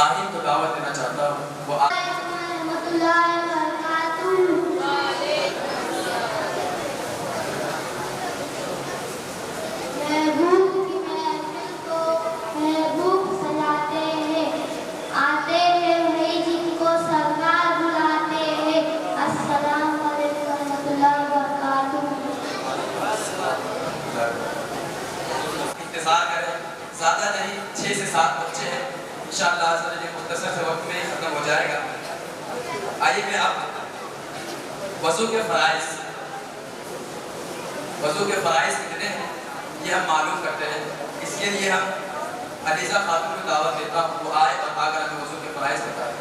आहिर को दावत देना चाहता हूँ। वो इंतजार करें, ज़्यादा नहीं, 6 से 7 बच्चे हैं, इंशाअल्लाह ये मुख्तसर से वक्त में ख़त्म हो जाएगा। आइए मैं अब वज़ू के फ़राइज़ कितने हैं ये हम मालूम करते हैं। इसके लिए हम अलीज़ा खातून को दावत देता हूँ, वो आए और आकर हमें वज़ू के फ़राइज़ बताएं।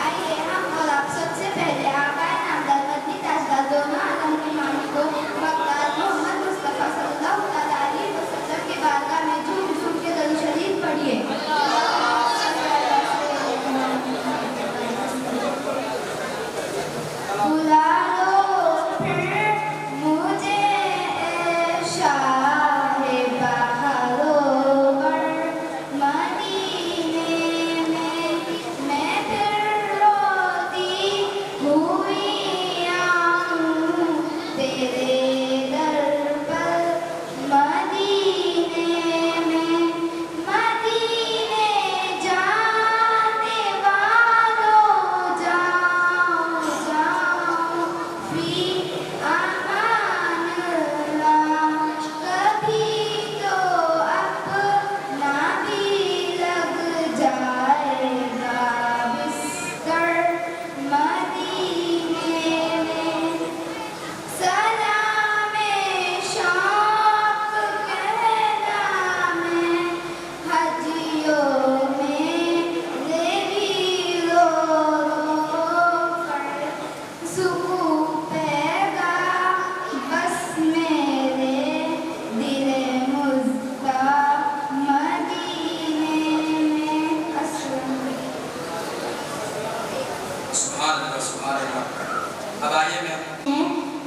आइए हम और आप सबसे पहले आकाए नामदार मदनी ताजदार दोनों आलम के मालिक को मक़दार मोहम्मद मुस्तफ़ा सल्लल्लाहु अलैहि वसल्लम के बारगाह में झूम झूम के दरूद शरीफ पढ़िए। बुला लो फिर मुझे शाहे बहारो पर मदीने में मैं फिर रोती हुई आऊं तेरे दर पर मदीने में। मदीने जाने वालों जाओ जाओ फी अमान अल्लाह, कभी तो अपना भी लग जाएगा बिस्तर मदीने में। सलामे शौक़ कहना मैं हजियों में देवी रो रो कर सुकून पैगा बस मेरे दिले मुज़्दा मदीने में। सुभान अल्लाह, सुभान अल्लाह। अब आइए मैं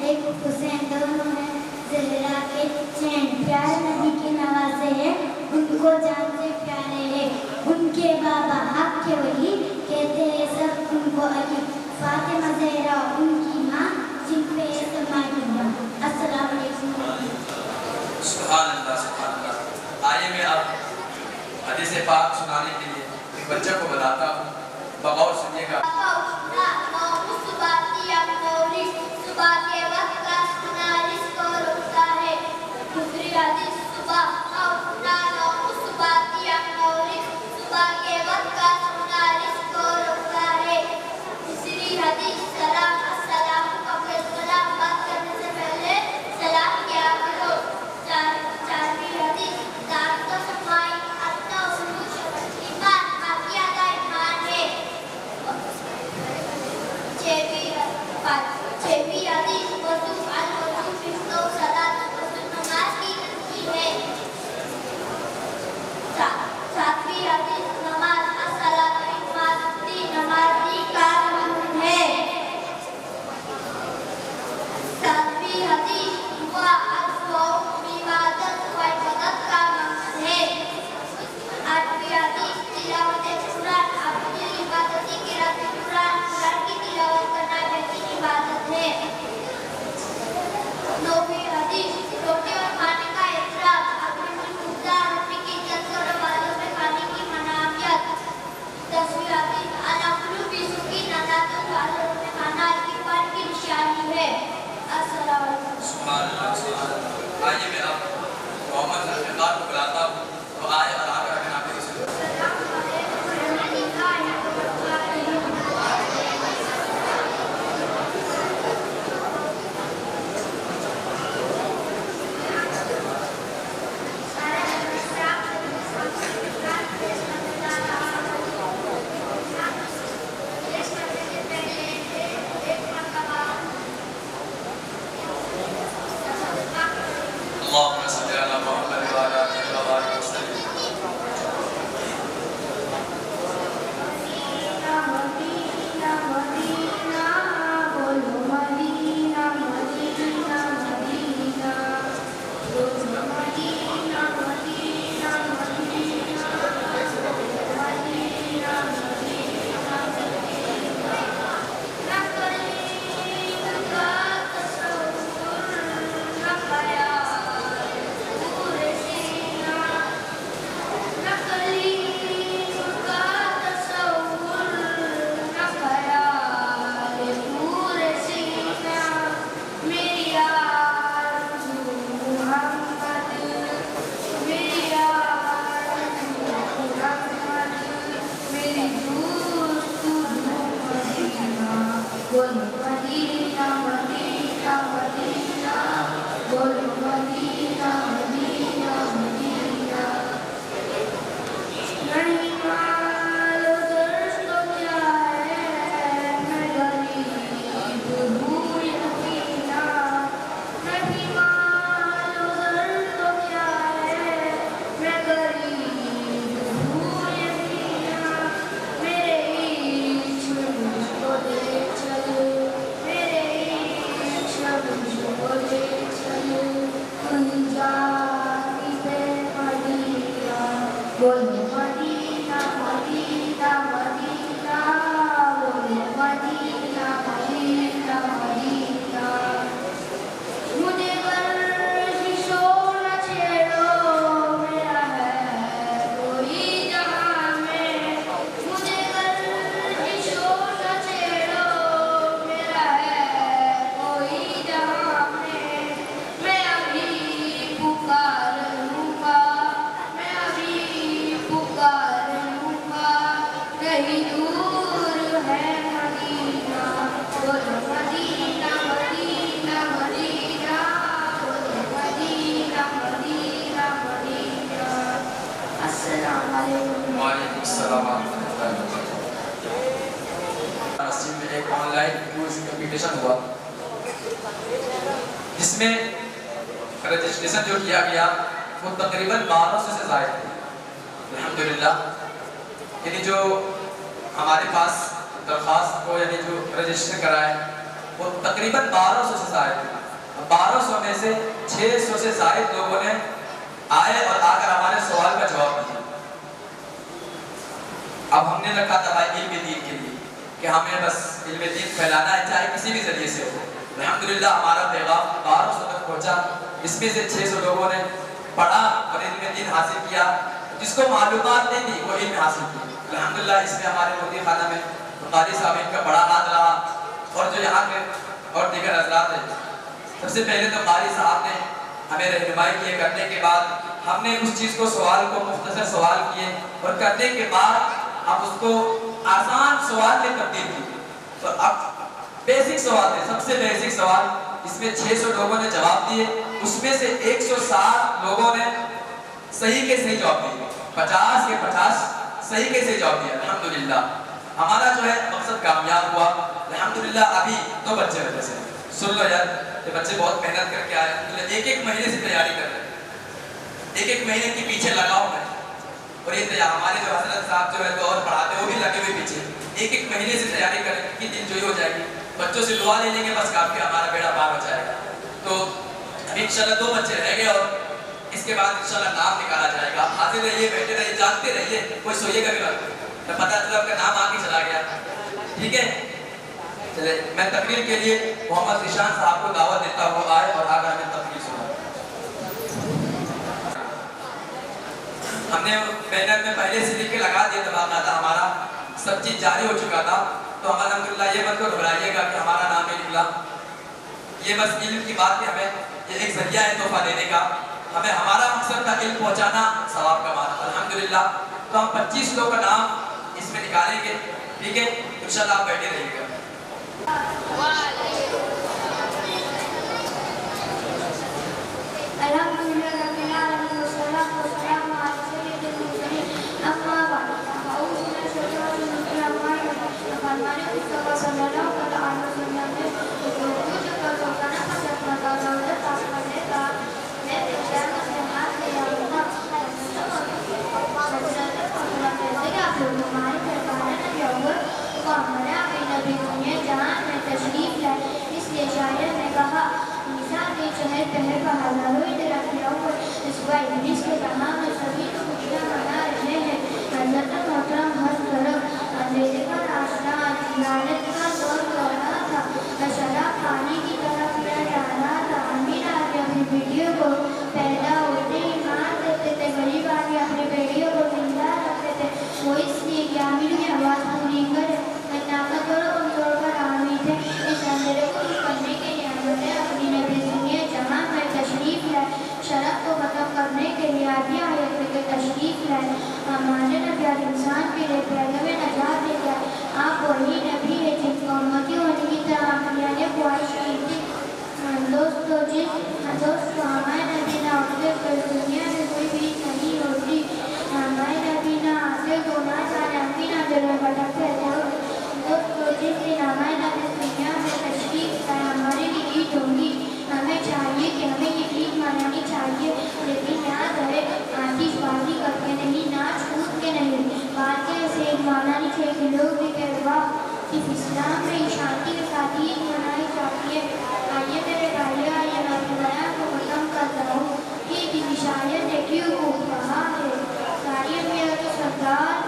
एक हुसैन दोनों हैं ज़हरा के चैन, प्यारे नबी के नवासे हैं, उनको जान से प्यारे हैं। उनके बाबा आपके वली कहते हैं सब उनको अली। फातिमा ज़हरा उनकी माँ जिन पे है समा की माँ। अस्सलाम वालेकुम। सुभान अल्लाह, सुभान अल्लाह। आइए मैं अब हदीस पाक सुनाने के लिए एक बच्चे को बताता हूँ, बगौर सुनिएगा। सुबह के वक्त का सुना रिस्क को रुकता है। दूसरी हदीस सुबह के वक्त का सुना रिस्क को रुकता है। तीसरी हदीस सलाम अस्सलाम कब्ल सलाम, बात करने से पहले सलाम किया करो। चारवीं हदीस दान तो सफाई अत्ता उलूश ईमान, बाकी आधा ईमान है। छठवीं हदीस मदीना मदीना मदीना बोलो मदीना मदीना मदीना। मुझे गर्दिशो न छेड़ो मेरा है कोई जहां में, मुझे गर्दिशो न छेड़ो मेरा है कोई जहां में। मैं अभी पुकार लूँगा, मैं अभी पुकार लूँगा, कहीं दूर है मदीना बोलो मदीना मदीना मदीना बोलो मदीना मदीना मदीना। अस्सलाम वालेकुम। वालेकुम सलाम व रहमतुल्लाहि व बरकातहू। मस्जिद में एक ऑनलाइन क्विज कंपटीशन हुआ जिसमें रजिस्ट्रेशन जो किया गया वो तकरीबन 1200 से ज़ायद थे। अल्हम्दुलिल्लाह, यानी जो हमारे पास दरख्वास्त को यानी जो रजिस्ट्रेशन कराए वो तकरीबन 1200 से ज़ायद थे। 1200 में से 600 से ज़ायद लोगों ने आए और आकर हमारे सवाल का जवाब दिया। अब हमने रखा था भाई इल्म दीन के लिए कि हमें बस इल्म दीन फैलाना है, चाहे किसी भी जरिए से हो। अल्हम्दुलिल्लाह हमारा पैगाम 1200 तक पहुंचा। इसमें से 600 लोगों ने पढ़ा और इल्म दीन हासिल किया। जिसको मालूमात नहीं थी वो इल्म हासिल की। अल्हम्दुलिल्लाह इसमें हमारे मोदी खाना में कारी साहब इनका बड़ा हाथ रहा और जो यहाँ के और दीगर हजरात हैं। सबसे पहले तो कारी साहब ने हमें रहनुमाई किए, करने के बाद हमने उस चीज़ को सवाल को मुख्तसर सवाल किए और करने के बाद अब उसको आसान सवाल में तब्दील किए। तो अब बेसिक सवाल थे, सबसे बेसिक सवाल, इसमें 600 लोगों ने जवाब दिए। उसमें से 107 लोगों ने सही के सही जवाब दिए, 50 के 50 सही के सही जवाब दिया। अल्हम्दुलिल्लाह हमारा जो है मकसद कामयाब हुआ। अल्हम्दुलिल्लाह अभी 2 बच्चे रहते हैं, सुन लो यार, ये बच्चे बहुत मेहनत करके आए, एक महीने से तैयारी कर रहे हैं, एक महीने के पीछे लगा हुआ है। और ये हमारे जो हजरत साहब जो है तो और पढ़ाते वो भी लगे हुए पीछे, एक महीने से तैयारी करें कि दिन जो ही हो जाएगी। बच्चों से दुआ ले लेंगे बस काफी, हमारा बेड़ा पार हो जाएगा। तो इंशाल्लाह 2 बच्चे रह गए और इसके बाद इंशाल्लाह नाम निकाला जाएगा। हाजिर रहिए, बैठे रहिए, जानते रहिए, कोई सोइएगा भी मत, तो पता चला आपका नाम आगे चला गया। ठीक है, चले मैं तकरीर के लिए मोहम्मद निशान साहब को दावत देता हूँ आए और आकर हमें तकरीर सुना। हमने बैनर में पहले से लिख के लगा दिया था, बाकायदा हमारा सब चीज जारी हो चुका था। तो हम अल्हम्दुलिल्लाह ये मत को घबराइएगा कि हमारा नाम नहीं निकला, ये बस इल्म की बात है, हमें ये एक जरिया है तोहफा देने का। हमें हमारा मकसद था इल्म पहुंचाना, सवाब कमाना। अल्हम्दुलिल्लाह तो हम 25 लोगों का नाम इसमें निकालेंगे। ठीक है, इंशाल्लाह आप बैठे रहिएगा। इसलिए शायर ने कहा इंसान के चहल पहल का हजारों इस के कहा में सभी तो खुशियाँ मना रहे हैं। हजरत मोहतरम हर तरफ अंधेरे का रास्ता लानत का दौर कर रहा था, शराब पानी की तरफ पिया जा रहा था। अमीर आदमी अपनी बेटियों को पैदा होते ही मार देते थे, गरीब आदमी अपनी बेटियों को जिंदा रखते थे। वो इसलिए कि अमीर की आवाज़ पूरी करे, ताकतवर और कमजोर पर आदमी थे। इस अंधेरे को दूर करने के लिए हमने अपनी नबी सुनिए जहाँ में तशरीफ लाए, शराब को खत्म करने के लिए आदि आयत के तशरीफ लाए। हमारे नबी इंसान के लिए पैगम्बर नजात देगा। आप वही नबी है जिनकी उम्मती होने की तरह अम्बिया ने ख्वाहिश की थी। दोस्तों हमारे नबी ना होते तो दुनिया में कोई भी नहीं होती। हमारे नबी ना आते तो ना जाने अम्मी ना दिल में भटकते थे। दोस्तों जिस दिन हमारे नबी दुनिया में तशरीफ लाए हमारे लिए ईद होगी। हमें चाहिए कि हमें ये ईद मनानी चाहिए, लेकिन याद रहे आतिशबाजी करके नहीं, नाच कूद के नहीं, बात से मनानी चाहिए कि लोग भी कहवा सिर्फ इस्लाम में शांति के साथ ईद मनाई जाती है। आइए मेरे भाइयों, आइए मैं अपने बयान को खत्म करता हूँ। ईद की शायद ने क्यों कहा है,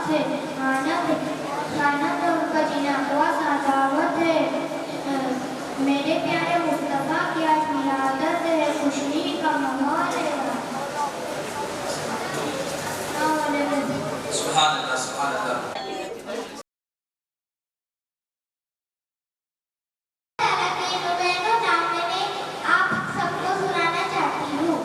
से खाना तो उनका जीना हुआ सादावत है। मेरे प्यारे मुस्तफा की आज मिलादत है, खुशनी का माहौल है। सुभान अल्लाह, सुभान अल्लाह। आप सबको सुनाना चाहती हूँ।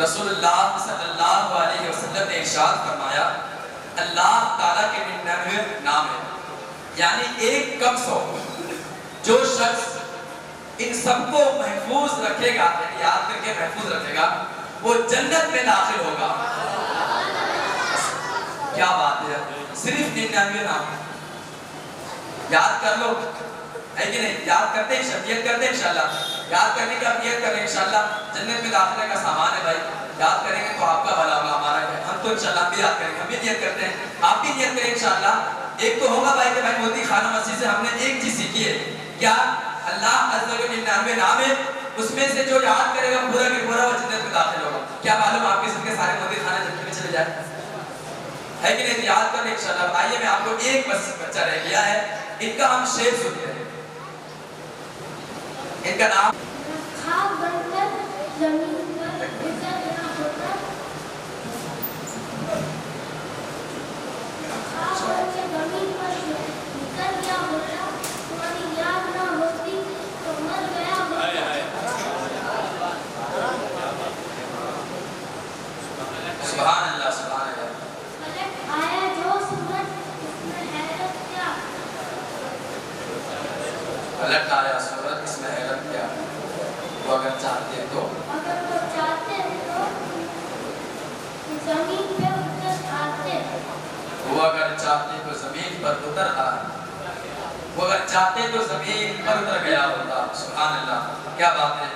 रसूलुल्लाह सल्लल्लाहु अलैहि वसल्लम ने इरशाद फरमाया, अल्लाह ताला के 99 नाम है, यानी एक कम 100। जो शख्स इन सबको महफूज रखेगा, यानी याद करके महफूज रखेगा, वो जन्नत में दाखिल होगा। क्या बात है, सिर्फ 99 नाम याद कर लो, है कि नहीं? याद करते हैं, शबीयत करते हैं इंशाल्लाह। याद करने की अब नियत करें इंशाल्लाह, जन्नत में दाखिले का सामान है भाई, याद करेंगे तो आपका भला होगा, हमारा क्या। हम तो इंशाल्लाह भी याद करेंगे, हम भी नियत करते हैं, आप भी नियत करें इंशाल्लाह। एक तो होगा भाई कि भाई मोती खाना मस्जिद से हमने एक चीज सीखी है, क्या? अल्लाह अज़्ज़ा व जल्ल 99 नाम है, उसमें से जो याद करेगा पूरा के पूरा वो जन्नत में दाखिल होगा। क्या मालूम आपके सबके सारे मोती खाना जन्नत में चले जाए, है कि नहीं? तो याद करें इंशाल्लाह। आइए मैं आपको एक बस बच्चा रह गया है, इनका हम शेर सुनते हैं। इनका नाम खाक बनकर जमीन पर इज्जत ना होता, अगर चाहते तो जमीन पर उतर आए, वो अगर चाहते तो जमीन पर उतर गया होता। सुभान अल्लाह, क्या बात है।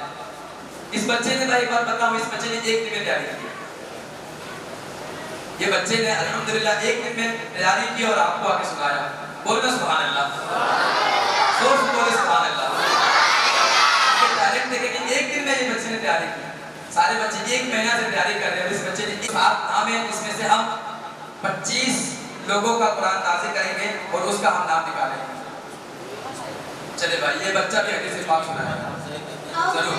इस बच्चे ने, भाई एक बात बताऊं, इस बच्चे ने एक दिन में तैयारी की। ये बच्चे ने अल्हम्दुलिल्लाह एक दिन में तैयारी की और आपको आके सुनाया। बोलो सुभान अल्लाह, जोर से बोलो सुभान अल्लाह। ये टैलेंट देखे कि एक दिन में ये बच्चे ने तैयारी की। सारे बच्चे एक महीना से तैयारी कर रहे हैं और इस बच्चे ने एक साथ नाम है, इसमें से हम 25 लोगों का कुरान नाज़िल करेंगे और उसका हम नाम निकालेंगे। चले भाई, ये बच्चा भी हदीस पाक सुनाएगा जरूर।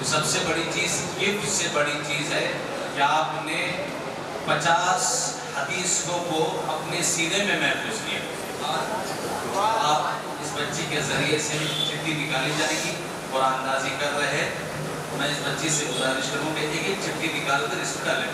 सबसे बड़ी चीज़, गिफ्ट से बड़ी चीज़ है कि आपने 50 हदीसों को अपने सीने में महफूज किया। आप इस बच्ची के जरिए से चिट्ठी निकाली जाएगी और अंदाजी कर रहे हैं। मैं इस बच्ची से गुजारिश करूँगा एक एक चिट्ठी निकाल कर इसमें डालें।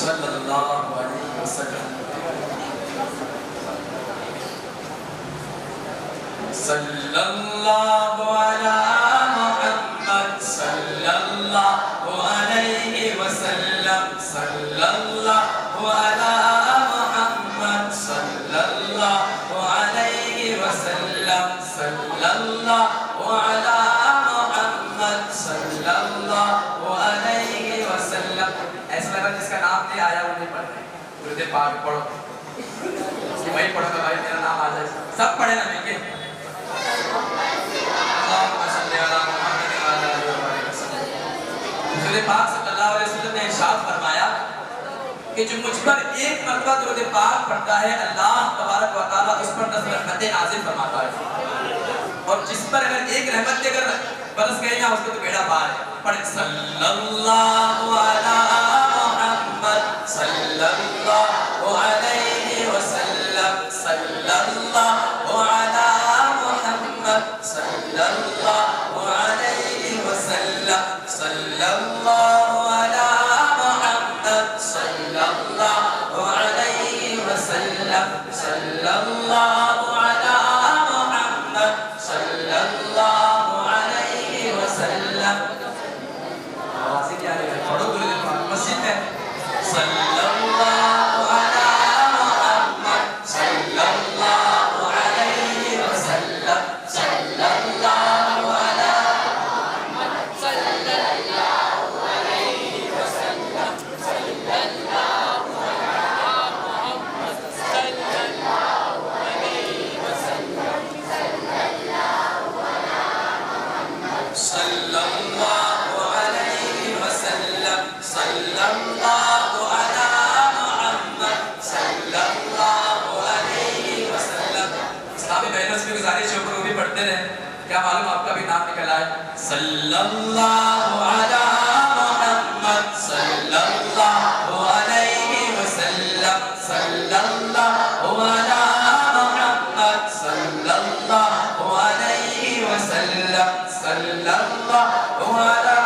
सल्लल्लाहु अलैहि वसल्लम, सल्लल्लाहु अला मुहम्मद, सल्लल्लाहु अलैहि वसल्लम, सल्लल्लाहु अला मुहम्मद, सल्लल्लाहु दुरूद पाक पढ़ो कि वही पढ़ोगे भाई मेरा नाम आ जाए। सब पढ़े ना मैं दुरूद पाक सल्लल्लाहु अलैहि वसल्लम ने इरशाद फरमाया कि जो मुझ पर एक मरतबा दुरूद पाक पढ़ता है अल्लाह तबारक व तआला उस पर 10 रहमतें नाज़िल फरमाता है, और जिस पर अगर एक रहमत अगर बरस गई ना उसको तो बेड़ा पार है। पढ़े सल्लल्लाहु अला मुहम्मद सल्लल्लाहु अलैहि वसल्लम सल्लल्लाहु अला मुहम्मद सल्लल्लाहु अलैहि वसल्लम सल्लल्लाहु अला मुहम्मद सल्लल्लाहु अलैहि वसल्लम सल्लल्लाहु अला मुहम्मद सल्लल्लाहु अलैहि वसल्लम। आवाज़ नहीं आ रही है, पढ़ो दुरूद पाक मस्जिद में सल्लल्लाहु अला मुहम्मद सल्लल्लाहु अलैहि वसल्लम सल्लल्लाहु अला मुहम्मद सल्लल्लाहु अलैहि वसल्लम सल्लल्लाहु अला मुहम्मद सल्लल्लाहु अलैहि वसल्लम सल्लल्लाहु अलैहि वसल्लम सल्लल्लाहु अला मुहम्मद सल्लल्लाहु अलैहि वसल्लम। इस्लामी बहनों से गुजारिश है ऊपर वो भी पढ़ते रहे, क्या मालूम आपका भी नाम निकल आए। सल्लल्लाहु अला मुहम्मद सल्लल्लाहु अलैहि वसल्लम सल्लल्लाहु अला मुहम्मद सल्लल्लाहु अलैहि वसल्लम सल्लल्लाहु अला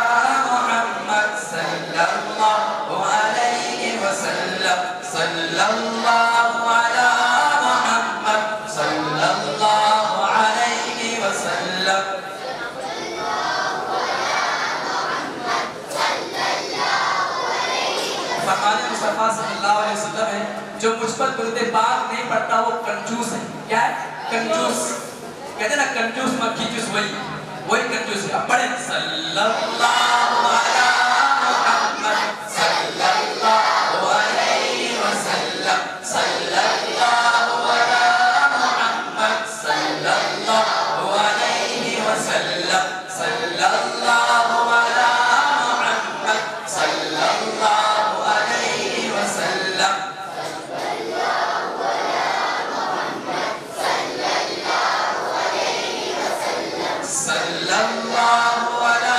मुहम्मद सल्लल्लाहु अलैहि वसल्लम सल्लल्लाहु अला मुहम्मद सल्लल्लाहु अलैहि वसल्लम। फरमाने मुस्तफा सल्लल्लाहु अलैहि वसल्लम है जो मुझ पर दुरूद पाक नहीं पढ़ता वो कंजूस है। क्या है? कंजूस। कहते ना कंजूस मक्खी जूस, वही कंजूस है। पढ़े सल्लल्लाहु अला मुहम्मद सल्लल्लाहु अलैहि वसल्लम सल्लल्लाहु अला मुहम्मद सल्लल्लाहु अलैहि वसल्लम सल्लल्लाहु अला मुहम्मद सल्लल्लाहु अलैहि वसल्लम। सल्लल्लाहु अला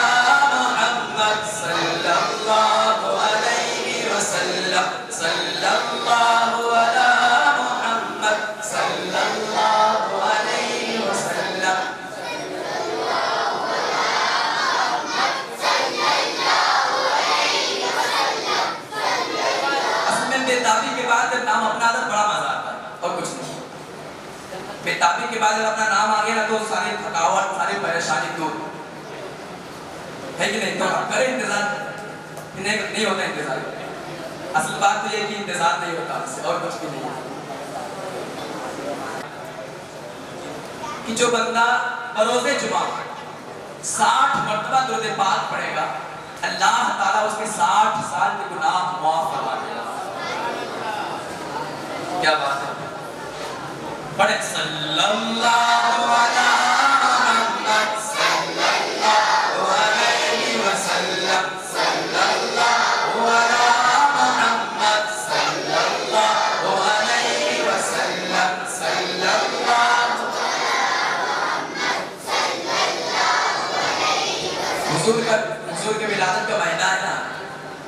मुहम्मद सल्लल्लाहु अलैहि वसल्लम सल्लल्लाहु अला मुहम्मद सल्लल्लाहु अलैहि वसल्लम। असल में बेताबी के बाद जब नाम अपना आता बड़ा मजा आता है और कुछ नहीं। बेताबी के बाद जब अपना नाम आ गया ना तो सारी थकावट सारी परेशानी दूर है कि नहीं। तो करे इंतजार, नहीं होता इंतजार। असल बात तो ये कि इंतजार नहीं होता इससे और कुछ भी नहीं है। कि जो बंदा बरोज़े जुमा 60 मरतबा दुरूद पाक पढ़ेगा अल्लाह ताला उसके 60 साल के गुनाह माफ करवा देगा। क्या बात है। पढ़े सल्लल्लाहु अला मुहम्मद सल्लल्लाहु अलैहि वसल्लम सल्लल्लाहु अला मुहम्मद सल्लल्लाहु अलैहि वसल्लम सल्लल्लाहु हुजूर के विलादत का महीना है ना।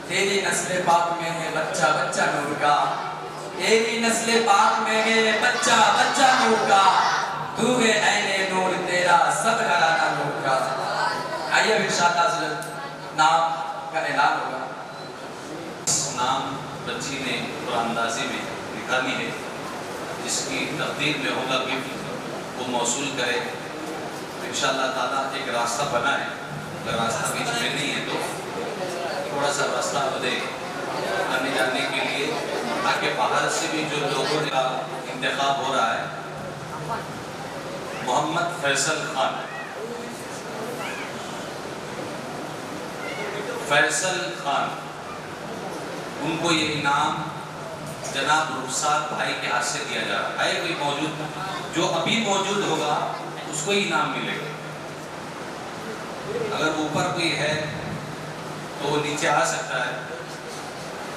तेरी नस्ल पाक में है बच्चा बच्चा नूर का, तेरी नस्ल पाक में है बच्चा बच्चा नूर का, तू है ऐने नूर तेरा सब घराना नूर का। आइए इंशाअल्लाह नाम का ऐलान होगा। नाम बच्ची ने कुरानंदाजी में निकाली है, जिसकी तकदीर में होगा गिफ्ट वो मौसूल करे। इंशाअल्लाह ताला एक रास्ता बना है, अगर रास्ता बीच में नहीं है तो थोड़ा सा रास्ता बदे आने जाने के लिए, ताकि बाहर से भी जो लोगों का इंतखाब हो रहा है। मोहम्मद फैसल खान, फैसल खान, उनको ये इनाम जनाब रुखसार भाई के हाथ से दिया जा रहा है। कोई मौजूद, जो अभी मौजूद होगा उसको ही इनाम मिलेगा। अगर ऊपर कोई है तो वो नीचे आ सकता है,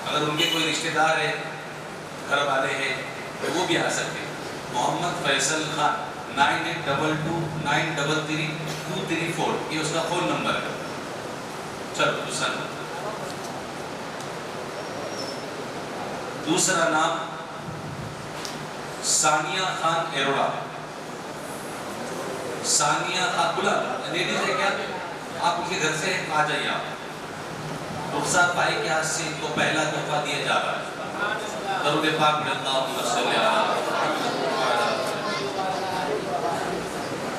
अगर उनके कोई रिश्तेदार है, घर वाले हैं, तो वो भी आ सकते हैं। मोहम्मद फैसल खान 9822933234 ये उसका फ़ोन नंबर है। चलो दूसरा नाम सानिया खान एरोड़ा। सानिया खान बुला लेडीज है क्या? आप उनके घर से आ जाइए। आप रुखसार भाई के हाथ से इनको पहला तोहफा दिया जा रहा है। दरूद पाक अल्लाहुम्मा सल्ली अला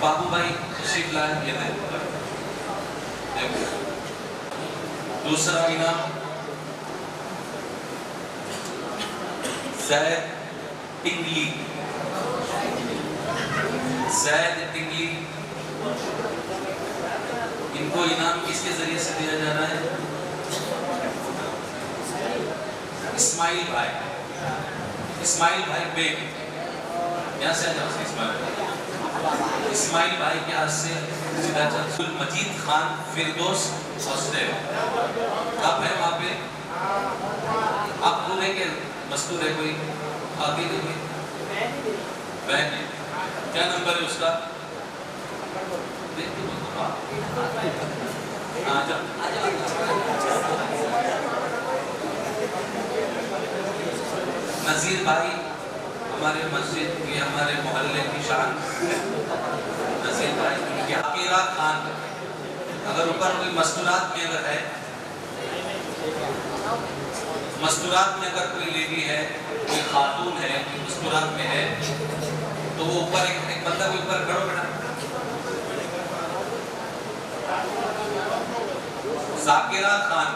बाबू भाई तशरीफ लाए, ये दें। दूसरा इनाम ज़ैद टिंगली। ज़ैद टिंगली, इनको इनाम किसके जरिए से दिया जा रहा है? इस्माइल भाई, इस्माइल भाई बेग, यहाँ से आ जाओ। इस्माइल भाई के हाथ से सीधा चल। मजीद खान फिरदौस हॉस्टल, आप है वहाँ पे? आप पूरे के मस्तूर है कोई आगे देंगे? बहन है, क्या नंबर है उसका? नज़ीर भाई हमारे मस्जिद के, हमारे मोहल्ले की शान। नज़ीर भाई उनके आकिरा खान, अगर ऊपर कोई मस्तूरात में अगर है, मस्तूरात में अगर कोई लेडी है, कोई खातून है, कोई मस्तूरात में है, तो वो ऊपर एक बंदा कोई ऊपर खड़ो बेटा। जाकिरा खान,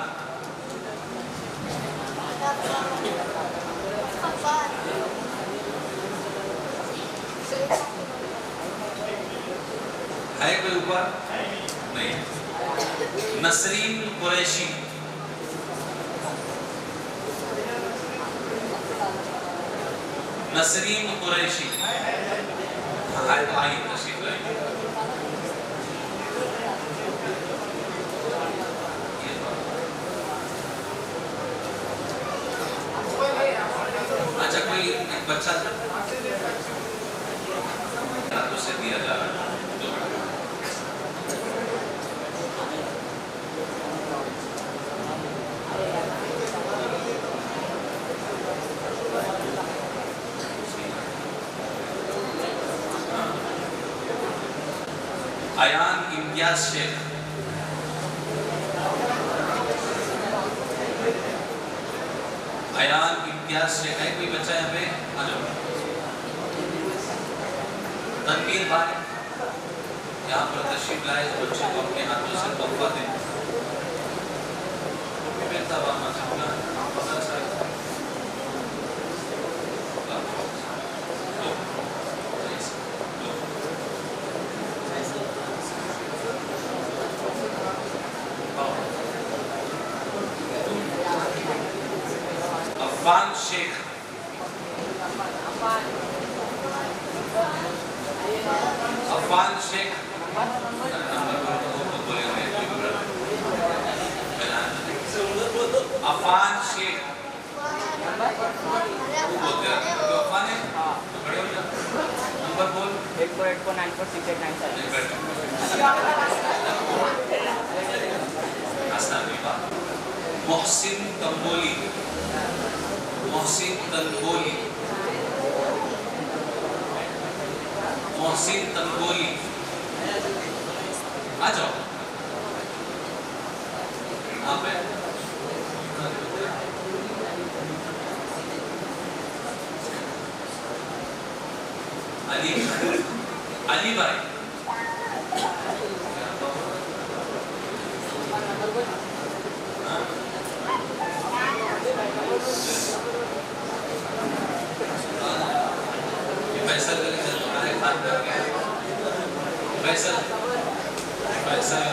है कोई ऊपर? नहीं। नसरीन कुरैशी, नसरीन कुरैशी, हाय भाई तशरीफ लाइए। अच्छा कोई एक बच्चा उसे दिया जा रहा है। अयान इम्तियाज शेख, अयान इम्तियाज शेख, है कोई बच्चा यहाँ पे? आ जाओ। तनवीर भाई यहाँ पर तशरीफ लाए, बच्चे को अपने हाथों से तोहफा दें। अफान शेख, अफान शेख, अफान शेख, नंबर बोल। 8484946897। मोहसिन तंबोली, मोहसिन तंबोली, मोहसिन तंबोली, आ जाओ आप है। अली, अली भाई, फैसल तुम्हारे खान कर गया। फैसल, फैसल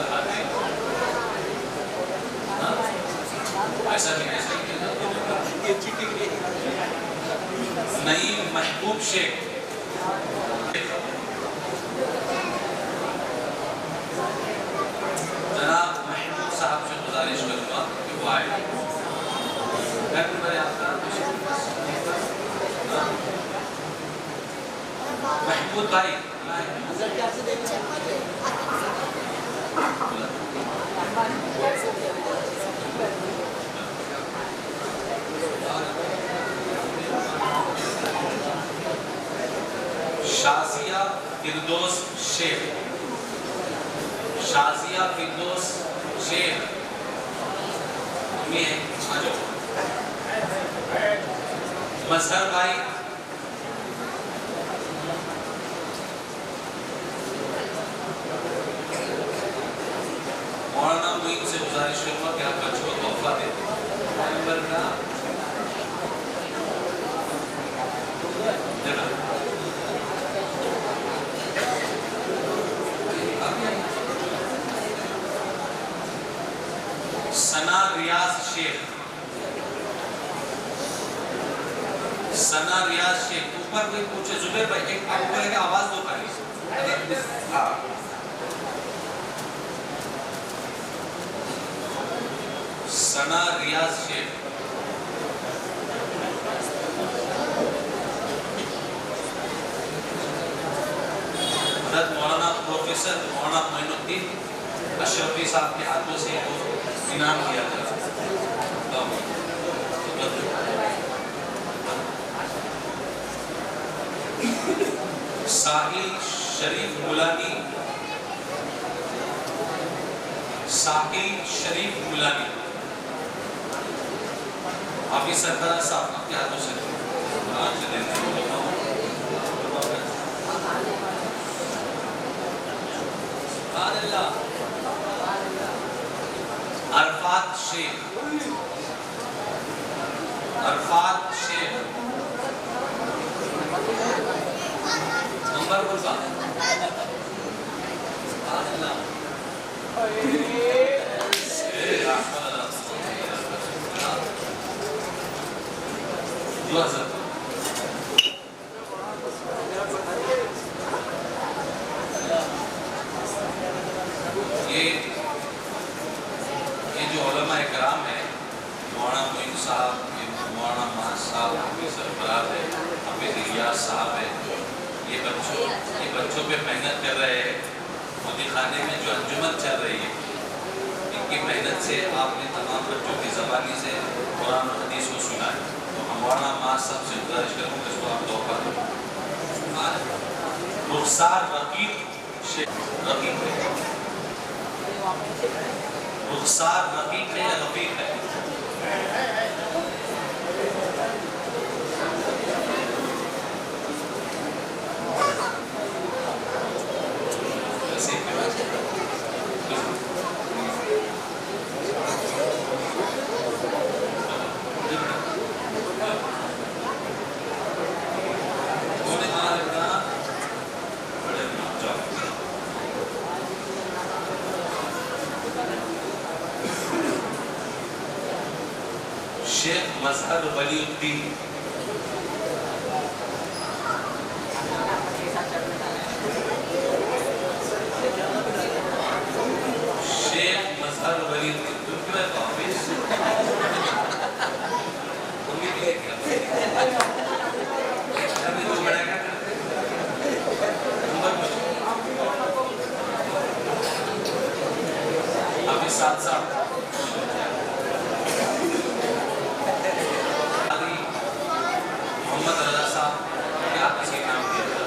ऐसा नहीं, ऐसा नहीं। नईम महबूब शेख, जनाब महबूब साहब से गुजारिश करूंगा कि वो आए। महबूब भाई शाजिया फिरदौस शेख, शाजिया फिरदौस शेख में आ जाओ। मजहर भाई, मौलाना मुईन से गुजारिश करूंगा कि आप बच्चों को तोहफा दें। नंबर का देना। सना रियाज शेख, सना रियाज शेख, ऊपर कोई पूछे जुबैर भाई, एक आप ऊपर की आवाज दो खाली। हाँ, सना रियाज शेख। मौलाना प्रोफेसर मौलाना मोइनुद्दीन अशरफी साहब के हाथों से इनाम किया था। साहिल शरीफ मुलानी, साहिल शरीफ मुलानी, हाफिज सरदार साहब आपके हाथों से अरफात शेख, अरफात शेख, नंबर बोल ये जो उलमा इकराम है, मौलाना मोइन साहब, मौलाना माज साहब, सरफराज है, हाफिज इलियास साहब है, ये बच्चों पे मेहनत कर रहे हैं। मोदी खाने में जो अंजुमन चल रही है, इनकी मेहनत से आपने तमाम बच्चों की ज़बानी से कुरान और हदीस को सुना है। तो हम मौलाना माज साहब से गुजारिश करूँगा इसको आप तोहफा दें। रुखसार रकीब शेख, रकीब है, रुखसार रकीब है या रफीक है? शेख मजहर वलीउद्दीन, शेख मजहर वलीउद्दीन, अभी साथ साथ मोहम्मद रजा साहब के आपस के नाम दिया था।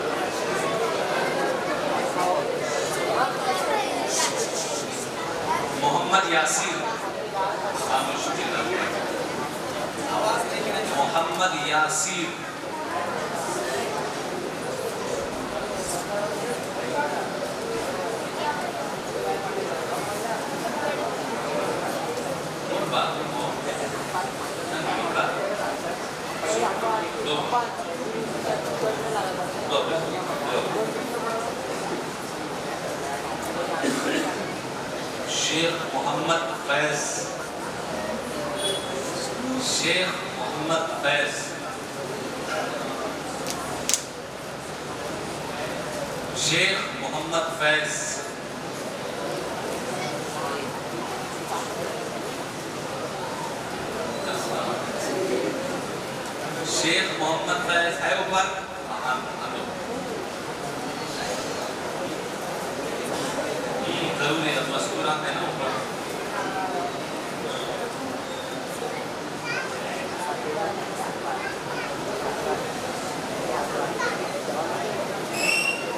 मोहम्मद यासीर, मोहम्मद यासीर, शेख मोहम्मद फैज, शेख मोहम्मद फैज, शेख मोहम्मद फैज। शेख मोहम्मद फैज है ऊपर। जरूरी है, मस्कुरात है ना ऊपर।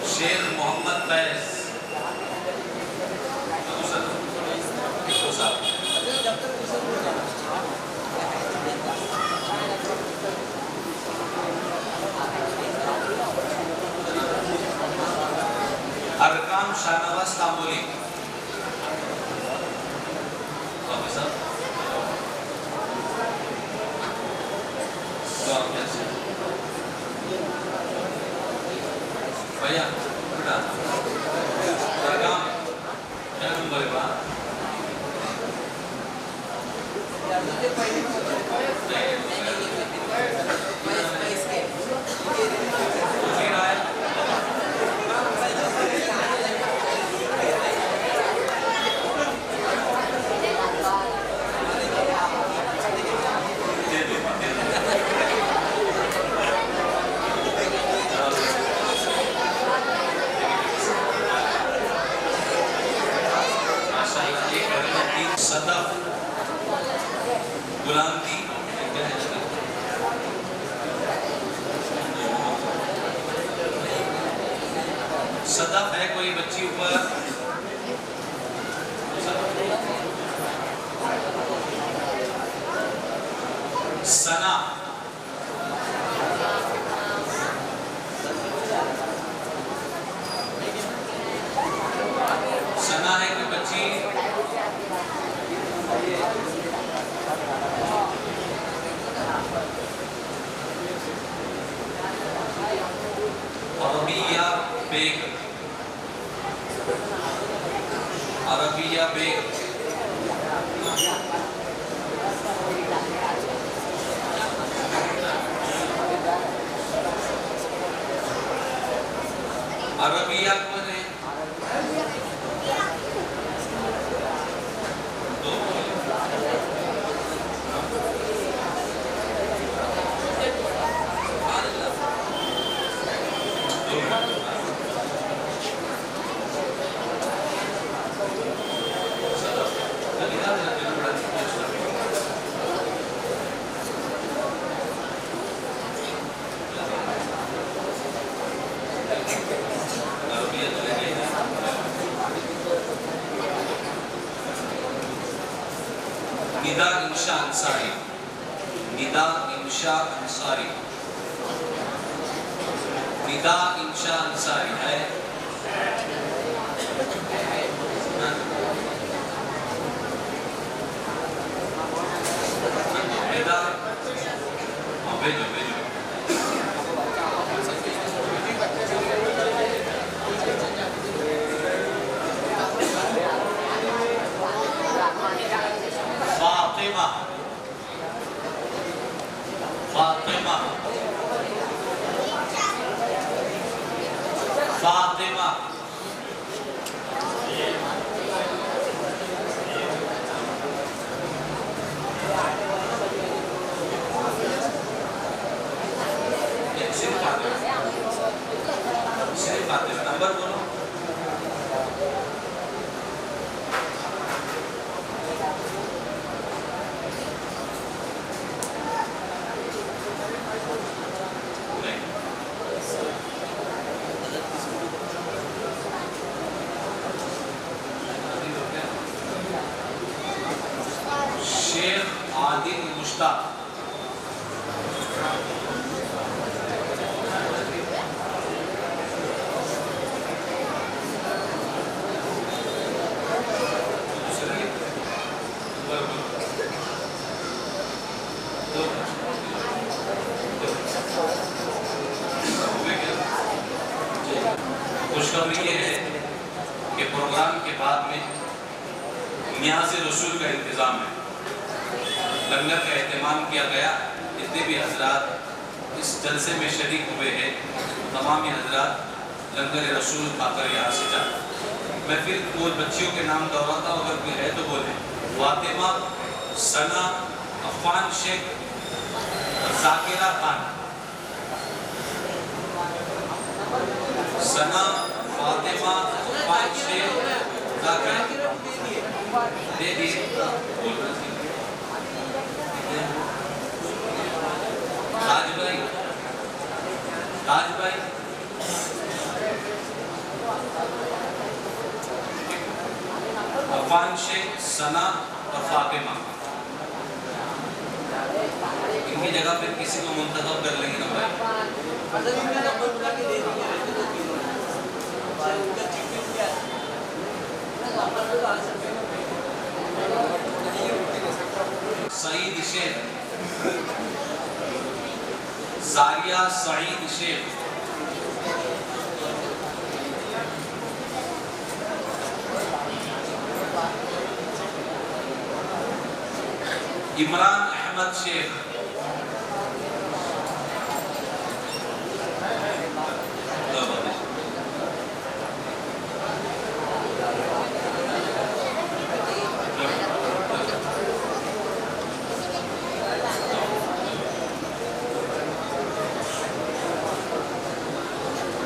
शेख मोहम्मद फैज। अरकाम शाहनवाज तांबोली। भैया बेटा अरकाम क्या नंबर है? सदफ गुलाम की सदफ है कोई बच्ची ऊपर। सना सना है कोई बच्ची। अरबिया बेग। अरबिया बेग। अरबिया कौन है? निदा इंशा अंसारी। निदा इंशा अंसारी। निदा इंशा अंसारी है। निदा भेजो भेजो। फातिमा। फातिमा। फातिमा। सिर्फ फातिमा नंबर बोलो। शेख आदिल मुश्ताक। खुशखबरी ये है कि प्रोग्राम के बाद में न्याज़ रसूल का इंतज़ाम है। लंगर का एहतमाम किया गया। जितने भी हजरात इस जलसे में शरीक हुए हैं तमाम हजरात लंगर रसूल खाकर यहाँ से जा। मैं फिर वो बच्चियों के नाम दोहराता हूँ, अगर कोई है तो बोले। फातिमा, सना, अफान शेख, जाकिरा खान। सना, फातिमा, अफान शेख, जाकिरा दे दिए। ताज भाई, ताज भाई, अफान शेख, सना और फातिमा। इनकी जगह पे किसी को मुंतखब कर लेंगे ना भाई। सईद शेख, जारिया सईद शेख, इमरान अहमद शेख,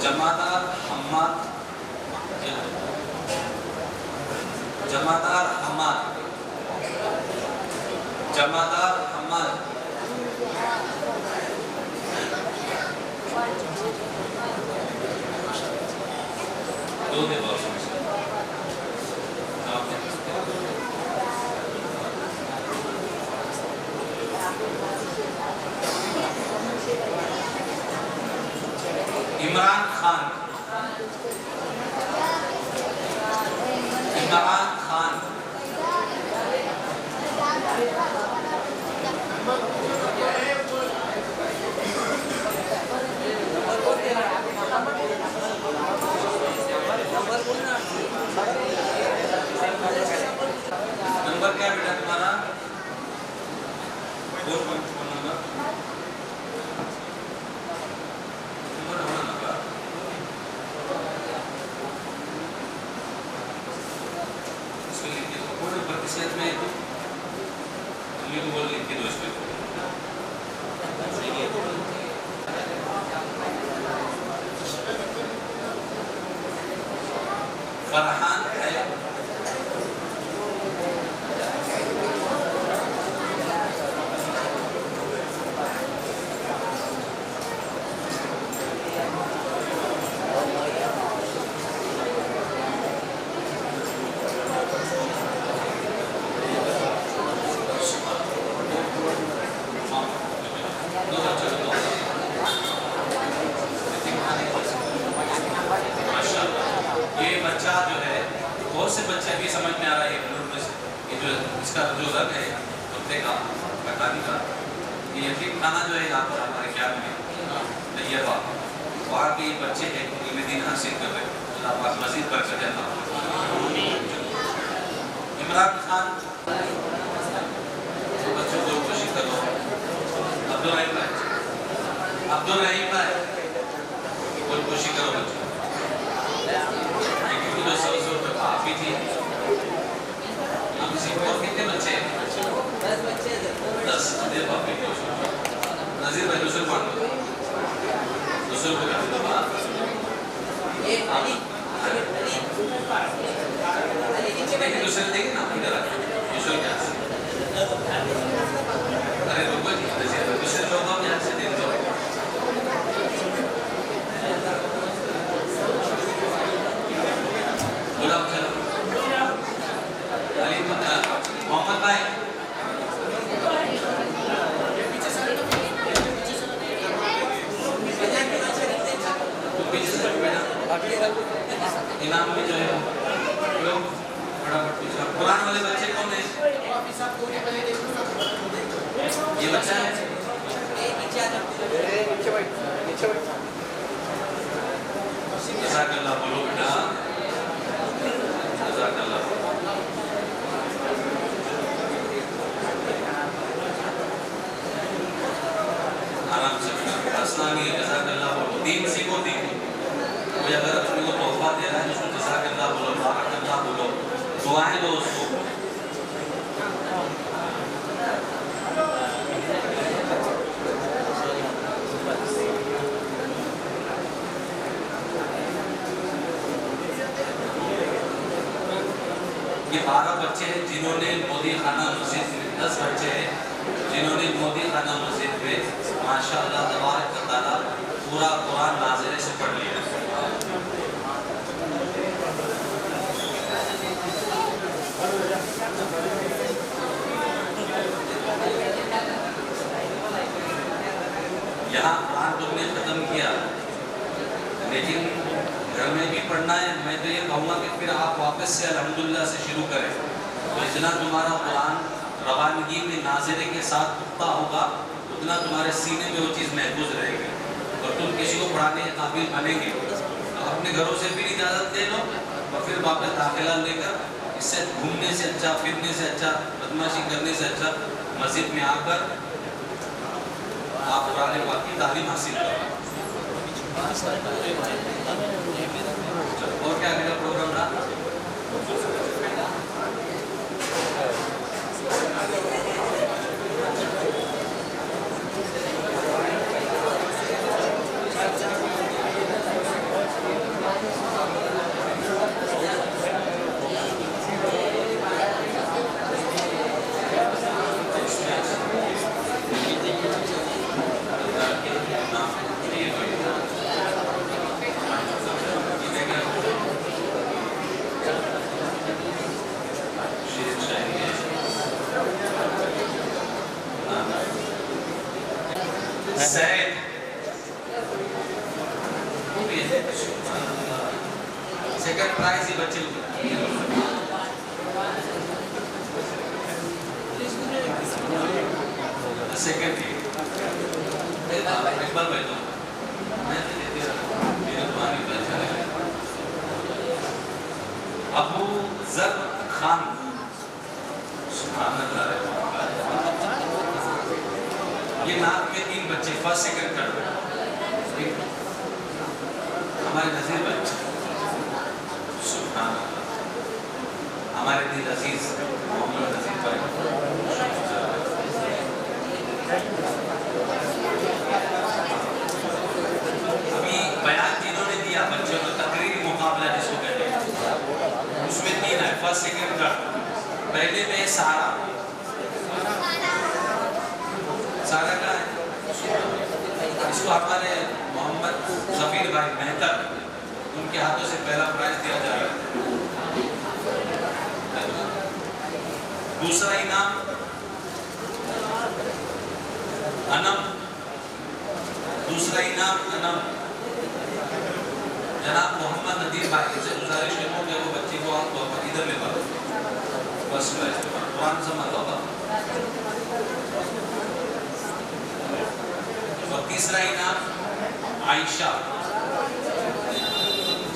जमादार हम्माद, जमादार हम्माद, जमादार हम्माद, दो दे बॉस इमरान खान, इमरान खान, नंबर क्या बेटा तुम्हारा? 4.1 नंबर प्रतिशत में तुम्हें को बोल लिख के दो इसमें। फरहान है, बहुत से बच्चे अभी समझ में आ रहा है ये जो इसका जो रंग है कुत्ते का कटानी का, ये यतीम खाना जो है यहाँ पर हमारे ख्याल में तैयबा, वहाँ के बच्चे हैं इल्म दीन हासिल कर रहे हैं। अल्लाह पाक मज़ीद बरकत देता। इमरान खान, बच्चों को खुशी करो। अब्दुल रहीम भाई, अब्दुल रहीम भाई को खुशी करो बच्चों। जो 100 रुपये आप ही थी। हम किसी और कितने बच्चे हैं? 10 बच्चे। 10 दे पापी को। नज़ीर भाई दूसरे पढ़ लो। दूसरे को कर दो बात। ये अली दूसरे देंगे ना इधर आके। दूसरे क्या? अरे रुको जी, दूसरे लोग हम यहाँ से दे दो। मोहम्मद भाई इनाम में जो है लोग फटाफट पूछा। कुरान वाले बच्चे कौन है? ये बच्चा है जज़ाकल्लाह बोलो बेटा, जज़ाकल्लाह। आराम से बेटा, हंसना नहीं है, जज़ाकल्लाह बोलो। दीन सीखो, दीन कोई अगर अपने को तोहफा दे रहा है तो उसको जज़ाकल्लाह बोलो, बारकल्लाह बोलो, दुआएं दो उसको। ये 12 बच्चे हैं जिन्होंने मोदी खाना मस्जिद में, 10 बच्चे हैं जिन्होंने मोदी खाना मस्जिद में माशाअल्लाह तबारक व तआला पूरा कुरान नाज़िरे से पढ़ लिया। यहाँ कुरान तुमने खत्म किया, लेकिन घर में भी पढ़ना है। मैं तो ये कहूँगा कि फिर आप वापस से अल्हम्दुलिल्लाह से शुरू करें, तो इतना तुम्हारा कुरान रवानगी में नाज़िरे के साथ पुख्ता होगा, उतना तुम्हारे सीने में वो चीज़ महफूज रहेगी और तुम किसी को पढ़ाने के काबिल बनेंगे। तो अपने घरों से फिर इजाज़त ले लो और फिर वापस दाखिला लेकर, इससे घूमने से अच्छा, फिरने से अच्छा, बदमाशी करने से अच्छा मस्जिद में आकर आप कुरान पाक की तालीम हासिल करो। और क्या मेरा प्रोग्राम रहा? सेकंड प्राइज ही बच्चे सेकंड इकबाल भाई तो अबू जर खान, ये नात में 3 बच्चे फर्स्ट सेकंड थर्ड। हमारे नजीर बच्चे, हमारे दिल अजीज मोहम्मद नजीर भाई, अभी बयान जिन्होंने दिया बच्चों को तकरीरी मुकाबला जिसको कहते हैं, उसमें 3 है फर्स्ट सेकंड थर्ड। पहले में सारा का है, इसको हमारे मोहम्मद जफीर भाई मेहतर, उनके हाथों से पहला प्राइज दिया जा रहा है। दूसरा इनाम अनम, दूसरा इनाम अनम जनाब मोहम्मद नदीर भाई से गुजारिश करूँगा वो बच्चे को आप इधर ले पाओ, फर्स्ट प्राइज कुरान समझ होगा। और तीसरा इनाम आयशा,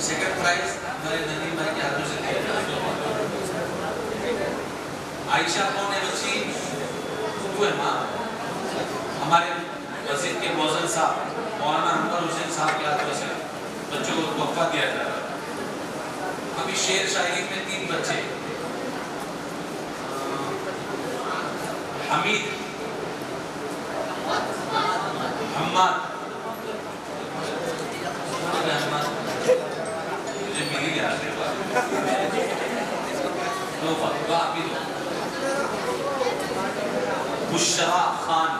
सेकंड प्राइज हमारे नदीम भाई के हाथों से दिया जाएगा। आयशा कौन है बच्ची? वो है माँ हमारे मस्जिद के मौजन साहब मौलाना अनवर हुसैन साहब के हाथों से बच्चों को तोहफा दिया जा रहा है। अभी शेर शायरी में 3 बच्चे, हमीद, हम्माद, मुझे मिल ही गया बुशरा खान,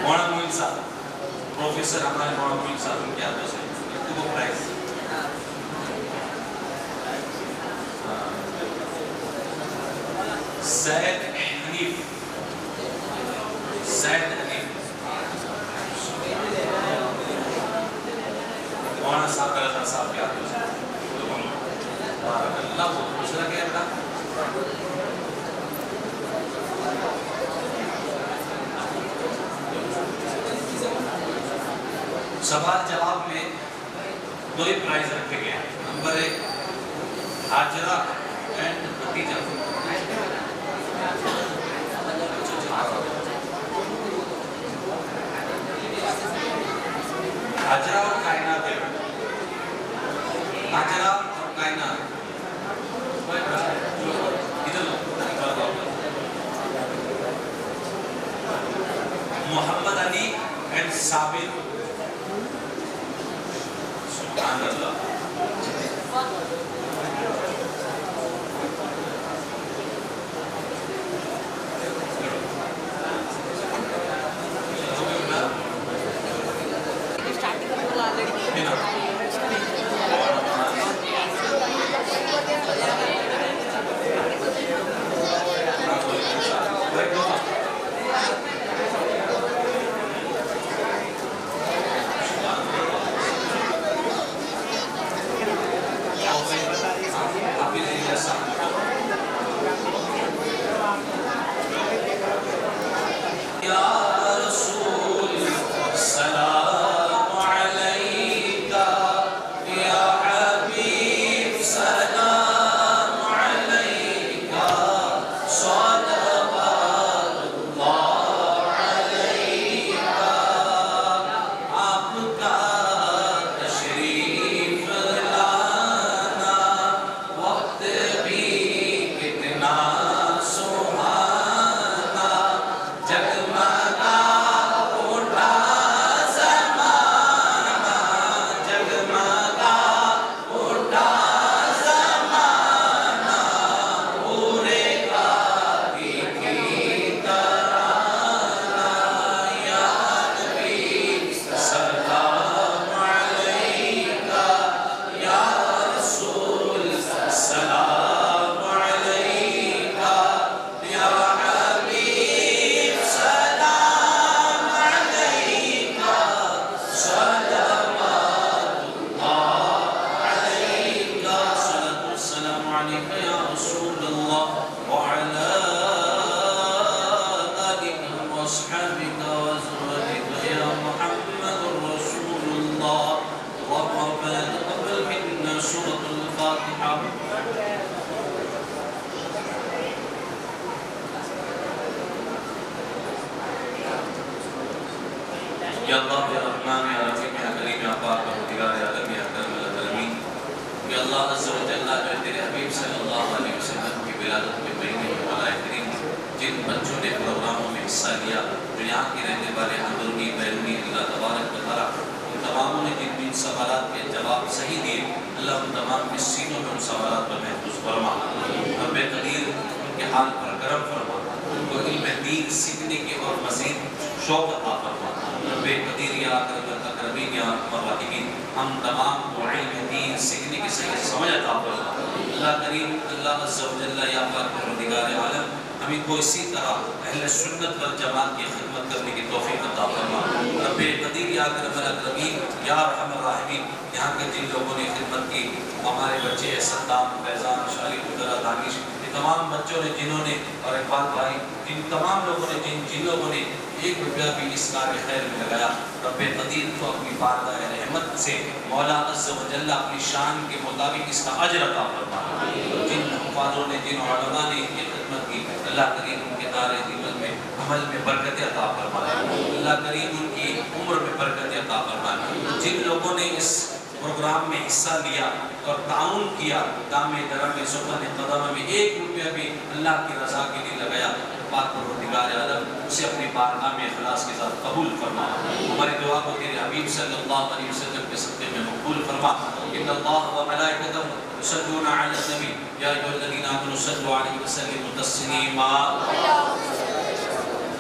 मौलाना मोइन साहब, प्रोफेसर हमारे मौलाना मोइन साहब, उनके हाथों से वो प्राइज। सैयद हनीफ, सैयद हनीफ मौलाना साहब का साहब के हाथों से अल्लाह वो दूसरा क्या बेटा सवाल जवाब में 2 ही प्राइज रखे गए हैं। नंबर 1 हाजरा एंड भतीजा हाजरा और कायनात है, हाजरा और कायनात इधर मोहम्मद अली एंड साबिर, सुभान अल्लाह। या अल्लाह या रहमान या रहीम या करीम या पाक परवरदिगार या आलम या करम अलमीन। या अल्लाह अज़्ज़ व जल्ल जो तेरे हबीब सल्लल्लाहु अलैहि वसल्लम की विलादत के महीने में मौलाए करीम जिन बच्चों ने प्रोग्रामों में हिस्सा लिया, जो यहाँ के रहने वाले अंदरूनी बैरूनी अल्लाह तबारक व तआला उन तमामों ने जिन जिन सवालात के जवाब सही दिए, अल्लाह उन तमाम के सीनों में उन सवालात पर महफूज फरमा। रब्बे कदीर उनके हाल पर करम फरमा, उनको इल्म दीन सीखने के और मज़ीद शौक़ अता फरमा। रब्बे कदीर या अकरमीन या अरहमर राहिमीन हम तमाम को इल्म दीन सीखने की सही समझ अता फरमा। अल्लाह करीम अल्लाह अज़्ज़ व जल्ल या पाक परवरदिगार आलम हमें को इसी तरह अहले सुन्नत वल जमात की खिदमत करने की तौफीक अता फरमा। रब्बे कदीर या अकरमीन या अरहमर राहिमीन यहाँ के जिन लोगों ने खिदमत की, हमारे बच्चे सद्दाम, फैज़ान, शालिक, उदरा, दानिश, ये तमाम बच्चों ने जिन्होंने और इकबाल भाई, जिन तमाम लोगों ने जिन लोगों ने एक रुपया भी इस कार्य खैर में लगाया, रब्बे कदीर को अपनी बारगाह रहमत से मौला अज़्ज़ व जल्ल अपनी शान के मुताबिक इसका अजर अता फरमा। जिन हुफ़ाज़ों ने, जिन उलमा ने इनकी खिदमत की, अल्लाह करीम उनके दारे जीवन में अमल में बरकत अता फरमाए, अल्लाह करीम उनकी उम्र में बरकत अता फरमाए। जिन लोगों ने इस प्रोग्राम में हिस्सा लिया और ताउन किया, दामे दरम सुबह कदम में एक रुपया भी अल्लाह की रज़ा के लिए लगाया, पाक परवरदिगार आलम उसे अपनी बारगाह में इखलास के साथ कबूल फरमा। हमारी दुआ को तेरे हबीब सल्लल्लाहु अलैहि वसल्लम के सदक़े में मक़बूल फरमा। इन्नल्लाह व मलाइकतहु युसल्लूना अला नबी या अय्युहल्लज़ीना आमनू सल्लु अलैहि व सल्लिमू तस्लीमा।